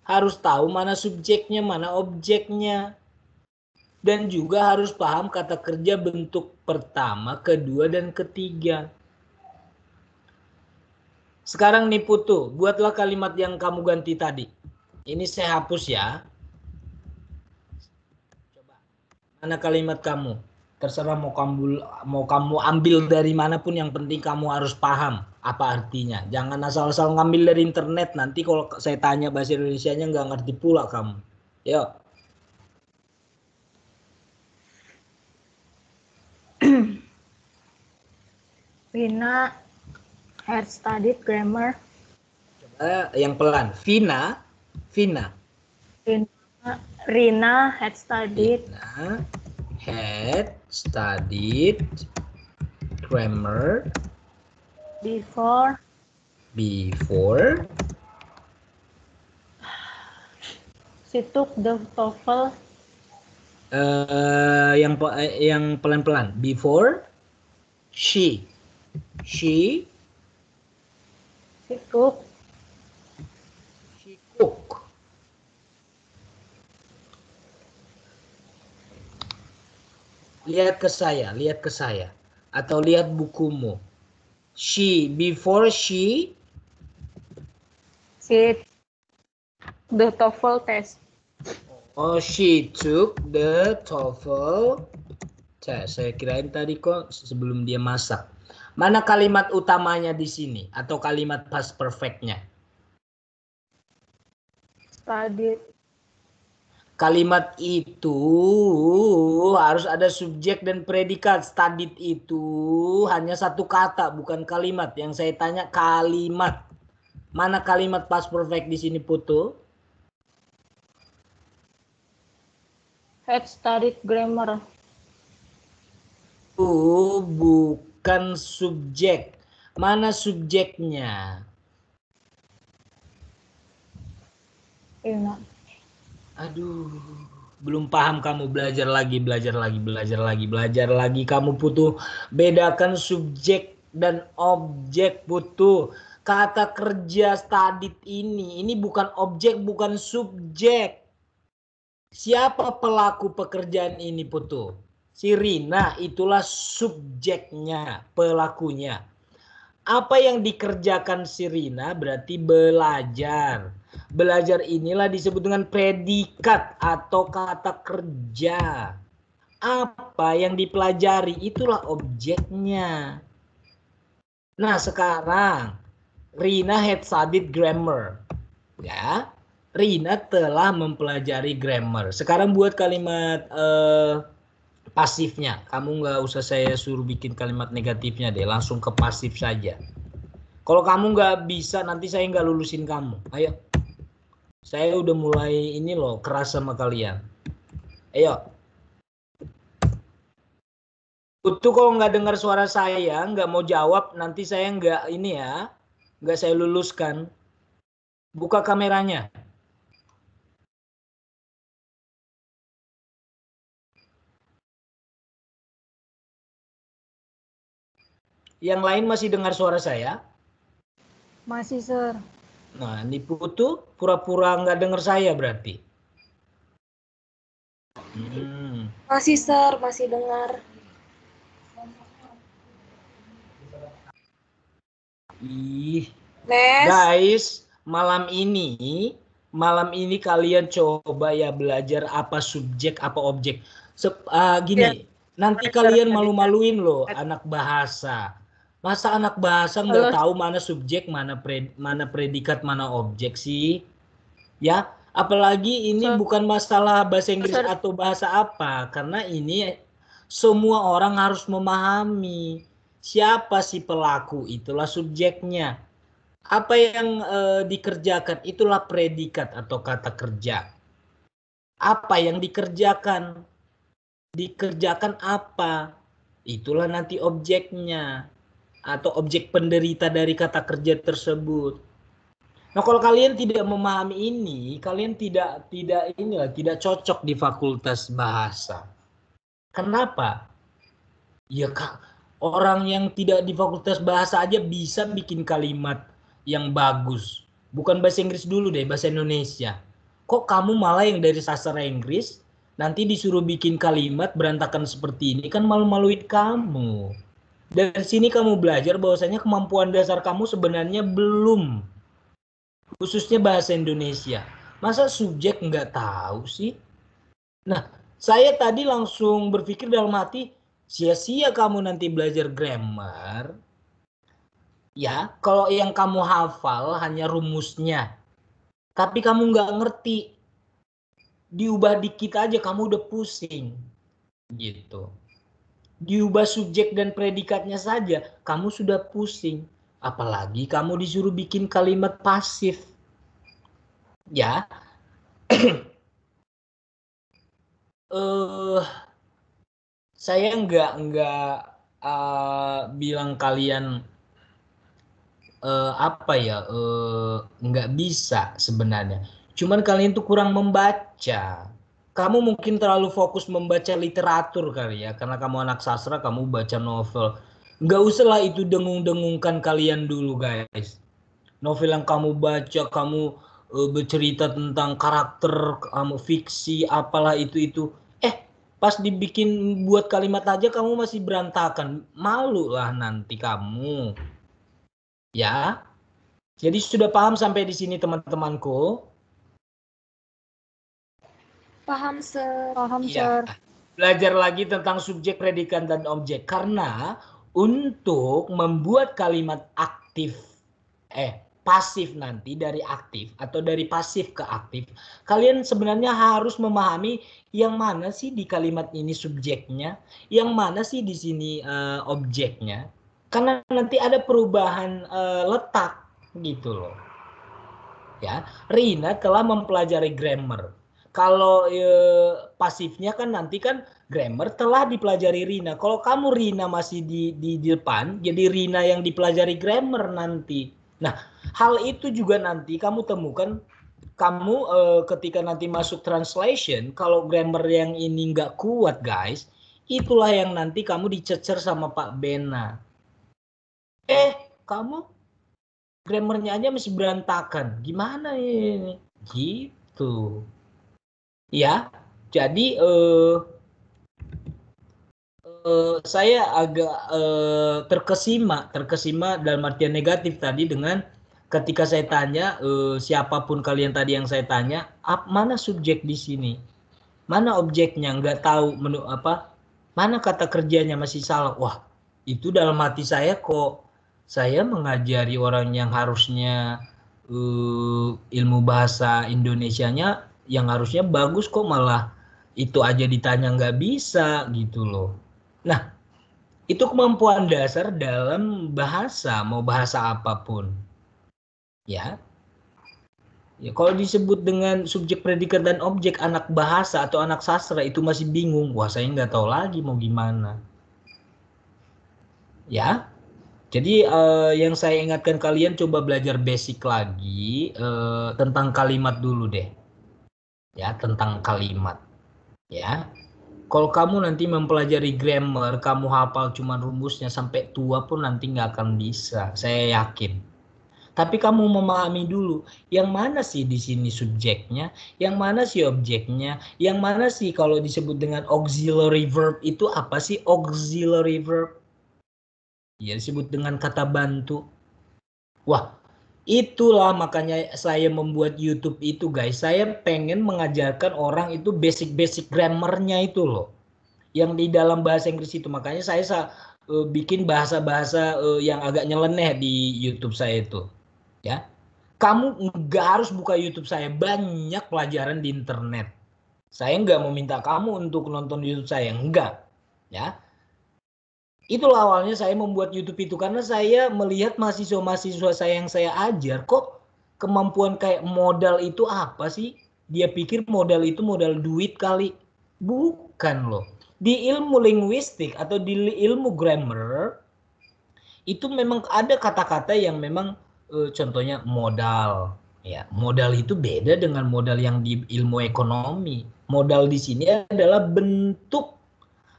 Harus tahu mana subjeknya, mana objeknya. Dan juga harus paham kata kerja bentuk pertama, kedua, dan ketiga. Sekarang nih Putu, buatlah kalimat yang kamu ganti tadi. Ini saya hapus ya. Coba. Mana kalimat kamu? Terserah mau kamu ambil dari manapun, yang penting kamu harus paham apa artinya. Jangan asal-asal ngambil dari internet, nanti kalau saya tanya bahasa Indonesianya nggak ngerti pula kamu. Yuk. Rina had studied grammar. Coba yang pelan. Vina. Rina had studied. Rina had studied grammar Before she took the TOEFL. Yang pelan-pelan. Before she took lihat ke saya atau lihat bukumu. Before she the TOEFL test. Oh, she took the TOEFL test. Saya kirain tadi kok sebelum dia masak. Mana kalimat utamanya di sini atau kalimat past perfect-nya? Studied. Kalimat itu harus ada subjek dan predikat. Studied itu hanya satu kata, bukan kalimat. Yang saya tanya kalimat. Mana kalimat past perfect di sini, Putu? Had studied grammar. Bukan subjek. Mana subjeknya? Rina. Aduh, belum paham kamu. Belajar lagi kamu Putu. Bedakan subjek dan objek Putu. Kata kerja studied ini bukan objek, bukan subjek. Siapa pelaku pekerjaan ini Putu? Si Rina, itulah subjeknya, pelakunya. Apa yang dikerjakan si Rina berarti belajar. Belajar inilah disebut dengan predikat atau kata kerja. Apa yang dipelajari itulah objeknya. Nah sekarang Rina had studied grammar. Ya, Rina telah mempelajari grammar. Sekarang buat kalimat pasifnya. Kamu nggak usah saya suruh bikin kalimat negatifnya deh. Langsung ke pasif saja. Kalau kamu nggak bisa, nanti saya nggak lulusin kamu. Ayo. Saya udah mulai ini loh, keras sama kalian. Ayo. Putu kalau nggak dengar suara saya, nggak mau jawab, nanti saya nggak ini ya. Nggak saya luluskan. Buka kameranya. Yang lain masih dengar suara saya? Masih, Sir. Nah, ini Putu pura-pura nggak dengar saya berarti. Masih, Sir, masih dengar. Guys, malam ini kalian coba ya belajar apa subjek, apa objek. Gini, nanti kalian malu-maluin loh anak bahasa. Masa anak bahasa nggak tahu mana subjek, mana predikat, mana objek sih? Ya, apalagi ini bukan masalah bahasa Inggris atau bahasa apa, karena ini semua orang harus memahami siapa si pelaku, itulah subjeknya. Apa yang dikerjakan, itulah predikat atau kata kerja. Apa yang dikerjakan? Dikerjakan apa? itulah nanti objeknya atau objek penderita dari kata kerja tersebut. Nah, kalau kalian tidak memahami ini, kalian tidak cocok di fakultas bahasa. Kenapa? Ya Kak, orang yang tidak di fakultas bahasa aja bisa bikin kalimat yang bagus. Bukan bahasa Inggris dulu deh, bahasa Indonesia. Kok kamu malah yang dari sastra Inggris nanti disuruh bikin kalimat berantakan seperti ini, kan malu-maluin kamu. Dari sini kamu belajar bahwasanya kemampuan dasar kamu sebenarnya belum, khususnya bahasa Indonesia. Masa subjek nggak tahu sih? Nah, saya tadi langsung berpikir dalam hati, sia-sia kamu nanti belajar grammar. Ya, kalau yang kamu hafal hanya rumusnya. Tapi kamu nggak ngerti. Diubah dikit aja kamu udah pusing. Gitu. Diubah subjek dan predikatnya saja, kamu sudah pusing. Apalagi kamu disuruh bikin kalimat pasif. Ya. Saya nggak bilang kalian nggak bisa sebenarnya. Cuman kalian tuh kurang membaca. Kamu mungkin terlalu fokus membaca literatur kali ya, karena kamu anak sastra, kamu baca novel. Nggak usah lah itu dengung-dengungkan kalian dulu guys. Novel yang kamu baca, kamu bercerita tentang karakter, kamu fiksi, apalah itu. Pas dibikin buat kalimat aja kamu masih berantakan. Malu lah nanti kamu. Ya. Jadi sudah paham sampai di sini teman-temanku? Paham, Sir. Paham, Ya. Sir. Belajar lagi tentang subjek, predikat, dan objek. Karena untuk membuat kalimat aktif, pasif nanti dari aktif atau dari pasif ke aktif, kalian sebenarnya harus memahami yang mana sih di kalimat ini subjeknya, yang mana sih di sini objeknya. Karena nanti ada perubahan letak gitu loh. Ya, Rina telah mempelajari grammar. Kalau pasifnya kan nanti kan grammar telah dipelajari Rina. Kalau kamu Rina masih di depan, jadi Rina yang dipelajari grammar nanti. Nah, hal itu juga nanti kamu temukan, kamu ketika nanti masuk translation, kalau grammar yang ini nggak kuat guys, itulah yang nanti kamu dicecer sama Pak Bena. Kamu grammarnya aja masih berantakan, gimana ini? Gitu. Ya, jadi saya agak terkesima dalam artian negatif tadi dengan ketika saya tanya siapapun kalian tadi yang saya tanya, mana subjek di sini, mana objeknya, nggak tahu mana kata kerjanya masih salah. Wah, itu dalam hati saya, kok saya mengajari orang yang harusnya ilmu bahasa Indonesianya yang harusnya bagus, kok malah itu aja ditanya nggak bisa gitu loh. Nah, itu kemampuan dasar dalam bahasa, mau bahasa apapun. Ya. Ya, kalau disebut dengan subjek, predikat, dan objek anak bahasa atau anak sastra itu masih bingung, wah saya nggak tahu lagi mau gimana. Ya. Jadi yang saya ingatkan kalian coba belajar basic lagi tentang kalimat dulu deh. Ya, tentang kalimat. Ya. Kalau kamu nanti mempelajari grammar, kamu hafal cuma rumusnya sampai tua pun nanti nggak akan bisa, saya yakin. Tapi kamu memahami dulu, yang mana sih di sini subjeknya, yang mana sih objeknya, yang mana sih kalau disebut dengan auxiliary verb itu apa sih auxiliary verb? Ya, disebut dengan kata bantu. Wah, itulah makanya saya membuat YouTube itu guys. Saya pengen mengajarkan orang itu basic-basic grammarnya itu loh. Yang di dalam bahasa Inggris itu. Makanya saya bikin bahasa-bahasa yang agak nyeleneh di YouTube saya itu. Ya, kamu nggak harus buka YouTube saya. Banyak pelajaran di internet. Saya nggak meminta kamu untuk nonton YouTube saya. Enggak. Ya. Itulah awalnya saya membuat YouTube itu karena saya melihat mahasiswa-mahasiswa saya yang saya ajar, kok kemampuan kayak modal itu apa sih? Dia pikir modal itu modal duit kali. Bukan loh. Di ilmu linguistik atau di ilmu grammar itu memang ada kata-kata yang memang contohnya modal. Ya, modal itu beda dengan modal yang di ilmu ekonomi. Modal di sini adalah bentuk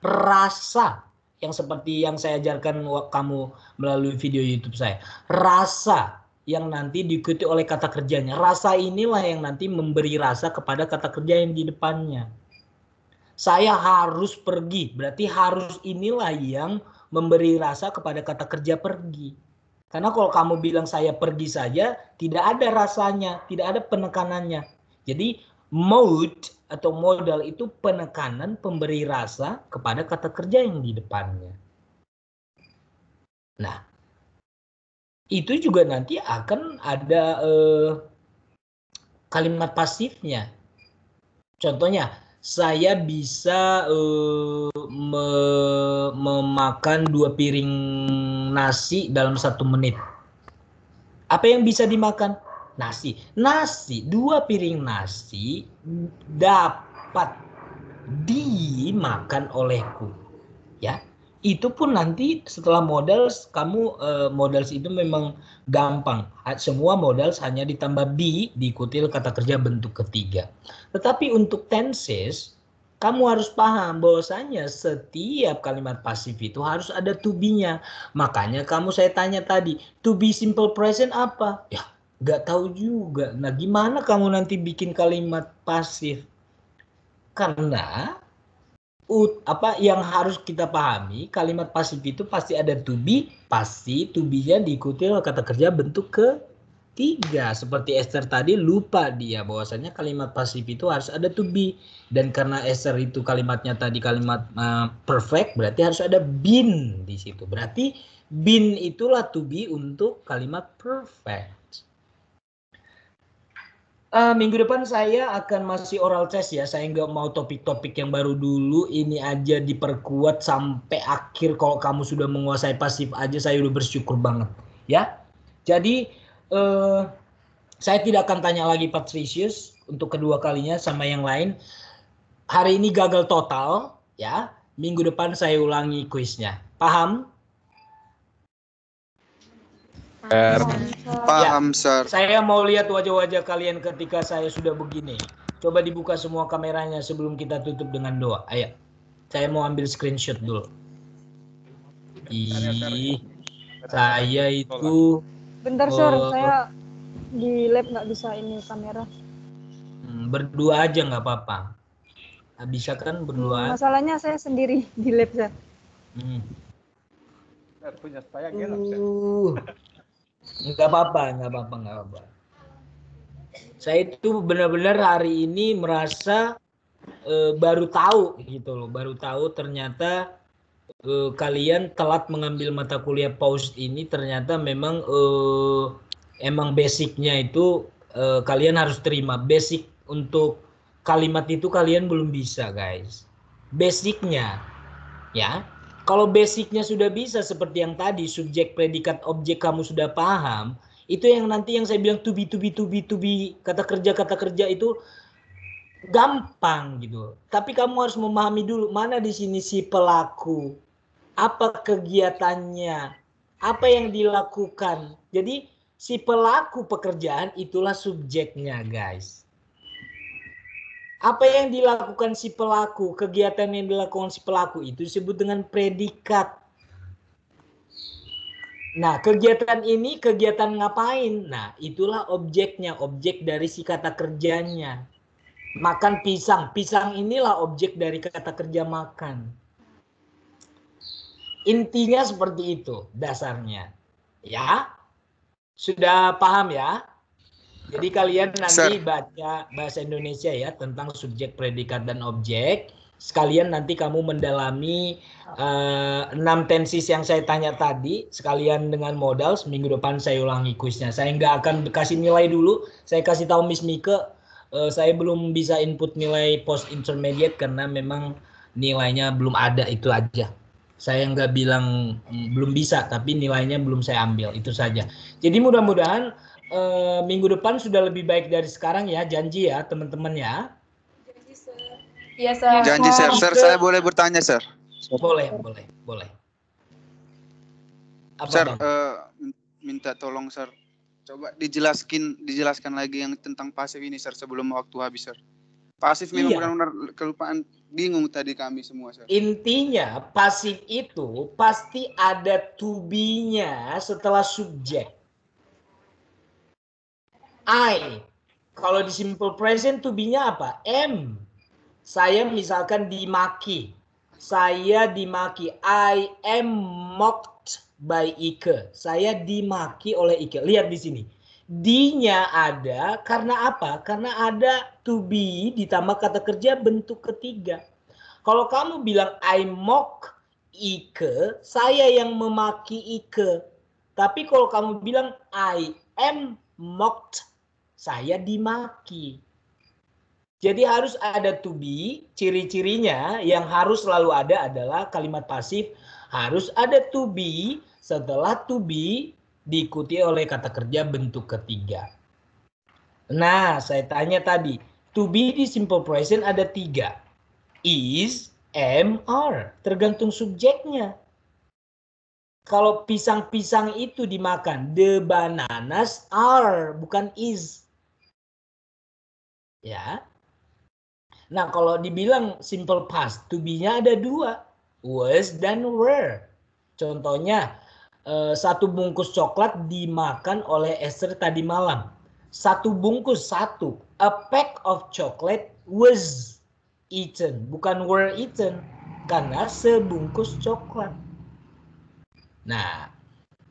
rasa yang seperti yang saya ajarkan kamu melalui video YouTube saya. Rasa yang nanti diikuti oleh kata kerjanya. Rasa inilah yang nanti memberi rasa kepada kata kerja yang di depannya. Saya harus pergi, berarti harus inilah yang memberi rasa kepada kata kerja pergi. Karena kalau kamu bilang saya pergi saja, tidak ada rasanya, tidak ada penekanannya. Jadi mode atau modal itu penekanan pemberi rasa kepada kata kerja yang di depannya. Nah, itu juga nanti akan ada kalimat pasifnya. Contohnya, saya bisa memakan 2 piring nasi dalam 1 menit. Apa yang bisa dimakan? Nasi. Nasi, 2 piring nasi dapat dimakan olehku. Ya, itu pun nanti setelah modals kamu modals itu memang gampang. Semua modals hanya ditambah be diikuti kata kerja bentuk ketiga. Tetapi untuk tenses kamu harus paham bahwasanya setiap kalimat pasif itu harus ada to be-nya. Makanya saya tanya tadi, to be simple present apa? Ya, nggak tahu juga. Nah, gimana kamu nanti bikin kalimat pasif? Karena apa yang harus kita pahami, kalimat pasif itu pasti ada to be, pasti to be-nya diikuti oleh kata kerja bentuk ketiga. Seperti Esther tadi lupa dia bahwasanya kalimat pasif itu harus ada to be, dan karena Esther itu kalimatnya tadi kalimat perfect, berarti harus ada been di situ. Berarti been itulah to be untuk kalimat perfect. Minggu depan saya akan masih oral test ya. Saya nggak mau topik-topik yang baru dulu. Ini aja diperkuat sampai akhir. Kalau kamu sudah menguasai pasif aja, saya udah bersyukur banget. Ya. Jadi saya tidak akan tanya lagi Patricius untuk kedua kalinya sama yang lain. Hari ini gagal total. Ya. Minggu depan saya ulangi kuisnya. Paham? Paham, Sir. Saya mau lihat wajah-wajah kalian ketika saya sudah begini. Coba dibuka semua kameranya sebelum kita tutup dengan doa. Ayo. Saya mau ambil screenshot dulu. Saya itu... Bentar, Sir. Saya di lab nggak bisa ini kamera. Berdua aja nggak apa-apa. Bisa kan berdua? Masalahnya saya sendiri di lab, Sir. Punya saya gelap, Sir. Nggak apa-apa. Saya itu benar-benar hari ini merasa baru tahu gitu loh, baru tahu ternyata kalian telat mengambil mata kuliah PAUST ini ternyata memang emang basicnya itu kalian harus terima. Basic untuk kalimat itu kalian belum bisa, guys. Basicnya, ya. Kalau basicnya sudah bisa seperti yang tadi, subjek, predikat, objek kamu sudah paham, itu yang nanti yang saya bilang to be, kata kerja itu gampang gitu. Tapi kamu harus memahami dulu mana di sini si pelaku, apa kegiatannya, apa yang dilakukan. Jadi si pelaku pekerjaan itulah subjeknya, guys. Apa yang dilakukan si pelaku, kegiatan yang dilakukan si pelaku itu disebut dengan predikat. Nah, kegiatan ini kegiatan ngapain? Nah, itulah objeknya, objek dari si kata kerjanya. Makan pisang, pisang inilah objek dari kata kerja makan. Intinya seperti itu dasarnya. Ya, sudah paham ya? Jadi kalian nanti baca bahasa Indonesia ya tentang subjek, predikat, dan objek. Sekalian nanti kamu mendalami 6 tenses yang saya tanya tadi. Sekalian dengan modal, seminggu depan saya ulangi kuisnya. Saya nggak akan kasih nilai dulu. Saya kasih tahu Miss Mika, saya belum bisa input nilai post intermediate karena memang nilainya belum ada, itu aja. Saya nggak bilang belum bisa, tapi nilainya belum saya ambil, itu saja. Jadi mudah-mudahan minggu depan sudah lebih baik dari sekarang ya, janji ya teman-teman ya. Janji, Sir. Iya, Sir. Janji, Sir. Sir, saya boleh bertanya, Sir? Boleh. Apa, Sir, Bang? minta tolong, Sir. Coba dijelaskan lagi yang tentang pasif ini, Sir, sebelum waktu habis, Sir. Pasif memang Iya. benar-benar kelupaan, bingung tadi kami semua, Sir. Intinya pasif itu pasti ada to be-nya setelah subjek. I. Kalau di simple present to be-nya apa? Am. Saya misalkan dimaki. Saya dimaki. I am mocked by Ike. Saya dimaki oleh Ike. Lihat di sini. D-nya ada karena apa? Karena ada to be ditambah kata kerja bentuk ketiga. Kalau kamu bilang I mock Ike, saya yang memaki Ike. Tapi kalau kamu bilang I am mocked, saya dimaki. Jadi harus ada to be, ciri-cirinya yang harus selalu ada adalah kalimat pasif harus ada to be, setelah to be diikuti oleh kata kerja bentuk ketiga. Nah, saya tanya tadi, to be di simple present ada 3. Is, am, are, tergantung subjeknya. Kalau pisang-pisang itu dimakan, the bananas are, bukan is. Ya. Nah, kalau dibilang simple past, to be-nya ada 2. Was dan were. Contohnya, 1 bungkus coklat dimakan oleh Esther tadi malam. 1 bungkus, 1. A pack of chocolate was eaten. Bukan were eaten. Karena sebungkus coklat. Nah,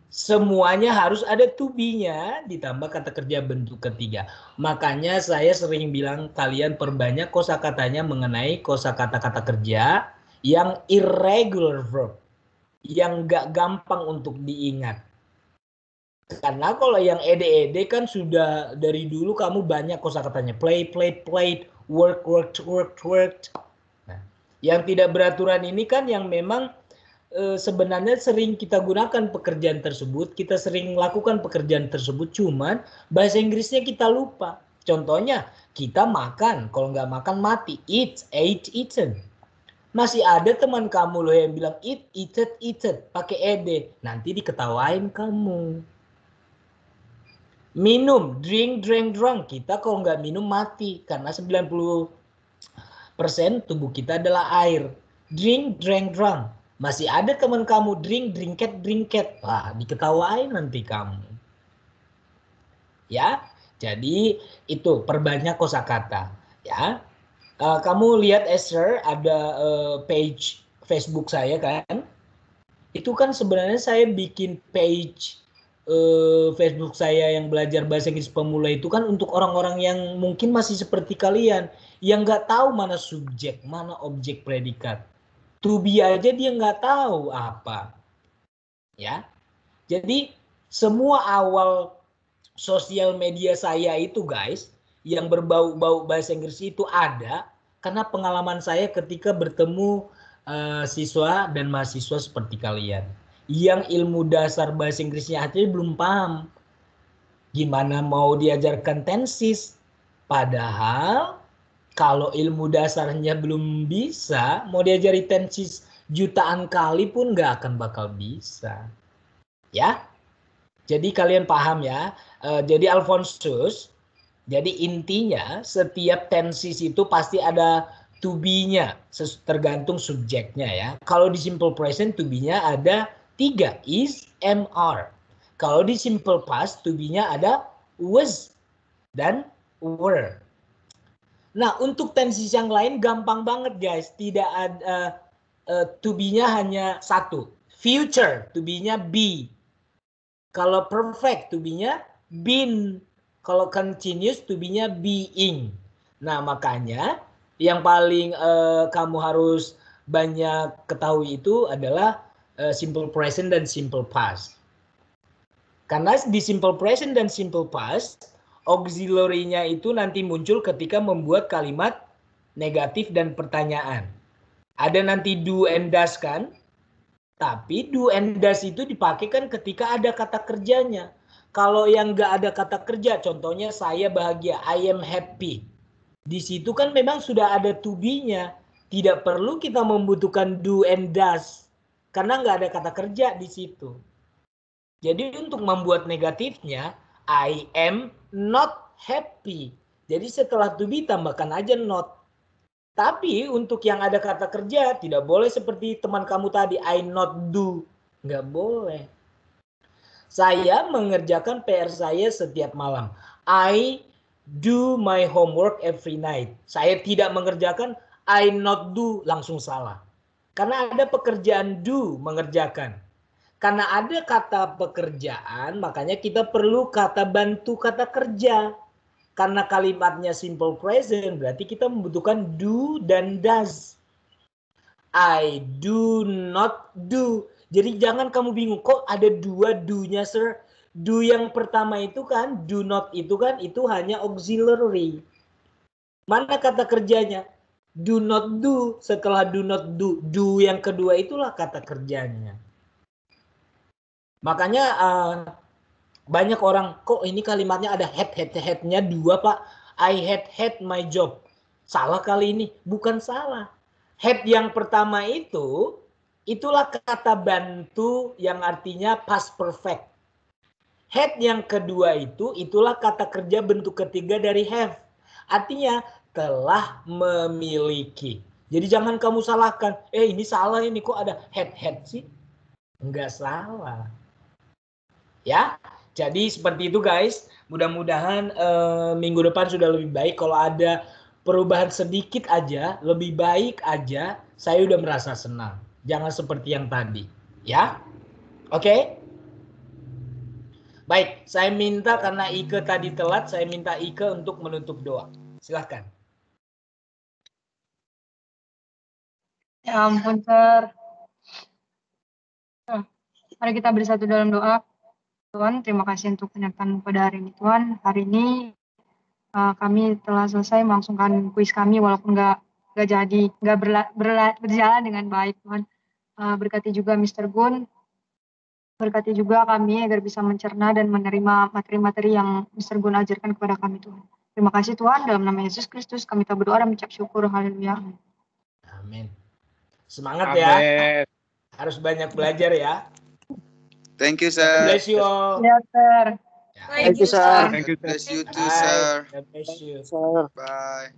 semuanya harus ada to be-nya ditambah kata kerja bentuk ketiga. Makanya saya sering bilang kalian perbanyak kosakatanya mengenai kosakata-kata kerja yang irregular verb, yang gak gampang untuk diingat. Karena kalau yang ede-ede kan sudah dari dulu kamu banyak kosakatanya. Play, played, played, work, worked, worked, worked. Nah, yang tidak beraturan ini kan yang memang sebenarnya sering kita gunakan pekerjaan tersebut, kita sering lakukan pekerjaan tersebut, cuman bahasa Inggrisnya kita lupa. Contohnya, kita makan, kalau nggak makan mati. Eat, ate, eaten. Masih ada teman kamu loh yang bilang eat, eated, eaten, pakai ed. Nanti diketawain kamu. Minum, drink, drank, drunk. Kita kalau nggak minum mati, karena 90% tubuh kita adalah air. Drink, drank, drunk. Masih ada teman kamu drink, drinket, drinket. Wah, diketawain nanti kamu. Ya, jadi itu perbanyak kosakata. Ya, kamu lihat Esther ada page Facebook saya kan? Itu kan sebenarnya saya bikin page Facebook saya yang belajar bahasa Inggris pemula itu kan untuk orang-orang yang mungkin masih seperti kalian yang nggak tahu mana subjek, mana objek predikat. To be aja dia nggak tahu apa. Ya. Jadi semua awal sosial media saya itu guys, yang berbau-bau bahasa Inggris itu ada karena pengalaman saya ketika bertemu siswa dan mahasiswa seperti kalian. Yang ilmu dasar bahasa Inggrisnya aja belum paham. Gimana mau diajarkan tenses? Padahal kalau ilmu dasarnya belum bisa, mau diajari tenses jutaan kali pun nggak akan bakal bisa. Ya, jadi kalian paham ya. Jadi Alphonsus, jadi intinya setiap tenses itu pasti ada to be-nya, tergantung subjeknya ya. Kalau di simple present to be-nya ada 3, is, am, are. Kalau di simple past to be-nya ada was dan were. Nah, untuk tenses yang lain gampang banget guys. Tidak ada to be-nya hanya 1. Future to be-nya be. Kalau perfect to be-nya been. Kalau continuous to be-nya being. Nah, makanya yang paling kamu harus banyak ketahui itu adalah simple present dan simple past. Karena di simple present dan simple past auxiliary-nya itu nanti muncul ketika membuat kalimat negatif dan pertanyaan. Ada nanti do and does kan? Tapi do and does itu dipakai kan ketika ada kata kerjanya. Kalau yang nggak ada kata kerja, contohnya saya bahagia, I am happy. Di situ kan memang sudah ada to be-nya. Tidak perlu kita membutuhkan do and does karena nggak ada kata kerja di situ. Jadi untuk membuat negatifnya, I am not happy. Jadi setelah to be tambahkan aja not. Tapi untuk yang ada kata kerja tidak boleh seperti teman kamu tadi, I not do. Nggak boleh. Saya mengerjakan PR saya setiap malam. I do my homework every night. Saya tidak mengerjakan, I not do, langsung salah. Karena ada pekerjaan do, mengerjakan. Karena ada kata pekerjaan, makanya kita perlu kata bantu kata kerja. Karena kalimatnya simple present, berarti kita membutuhkan do dan does. I do not do. Jadi jangan kamu bingung, kok ada dua do-nya, sir? Do yang pertama itu kan, do not itu kan, itu hanya auxiliary. Mana kata kerjanya? Do not do. Setelah do not do, do yang kedua itulah kata kerjanya. Makanya banyak orang, kok ini kalimatnya ada head-nya dua, Pak. I had my job. Salah kali ini. Bukan salah. Head yang pertama itu, itulah kata bantu yang artinya past perfect. Head yang kedua itu, itulah kata kerja bentuk ketiga dari have. Artinya telah memiliki. Jadi jangan kamu salahkan. Ini salah ini, kok ada head sih? Enggak salah. Ya, jadi seperti itu guys. Mudah-mudahan minggu depan sudah lebih baik. Kalau ada perubahan sedikit aja, lebih baik aja, saya udah merasa senang. Jangan seperti yang tadi, ya. Oke? Baik, saya minta karena Ike tadi telat, saya minta Ike untuk menutup doa. Silahkan. Ya ampun, Sir. Mari kita bersatu dalam doa. Tuhan, terima kasih untuk penyertaan pada hari ini, Tuhan. Hari ini kami telah selesai melangsungkan kuis kami, walaupun nggak jadi, nggak berjalan dengan baik, Tuhan. Berkati juga Mr. Gun, berkati juga kami agar bisa mencerna dan menerima materi-materi yang Mr. Gun ajarkan kepada kami, Tuhan. Terima kasih Tuhan, dalam nama Yesus Kristus kami tak berdoa dan mengucap syukur. Haleluya. Amin. Semangat ya. Harus banyak belajar ya. Thank you, sir. God bless you all. Ya, Sir. Thank you, sir. God bless you too, sir. God bless you. Sir. Bye.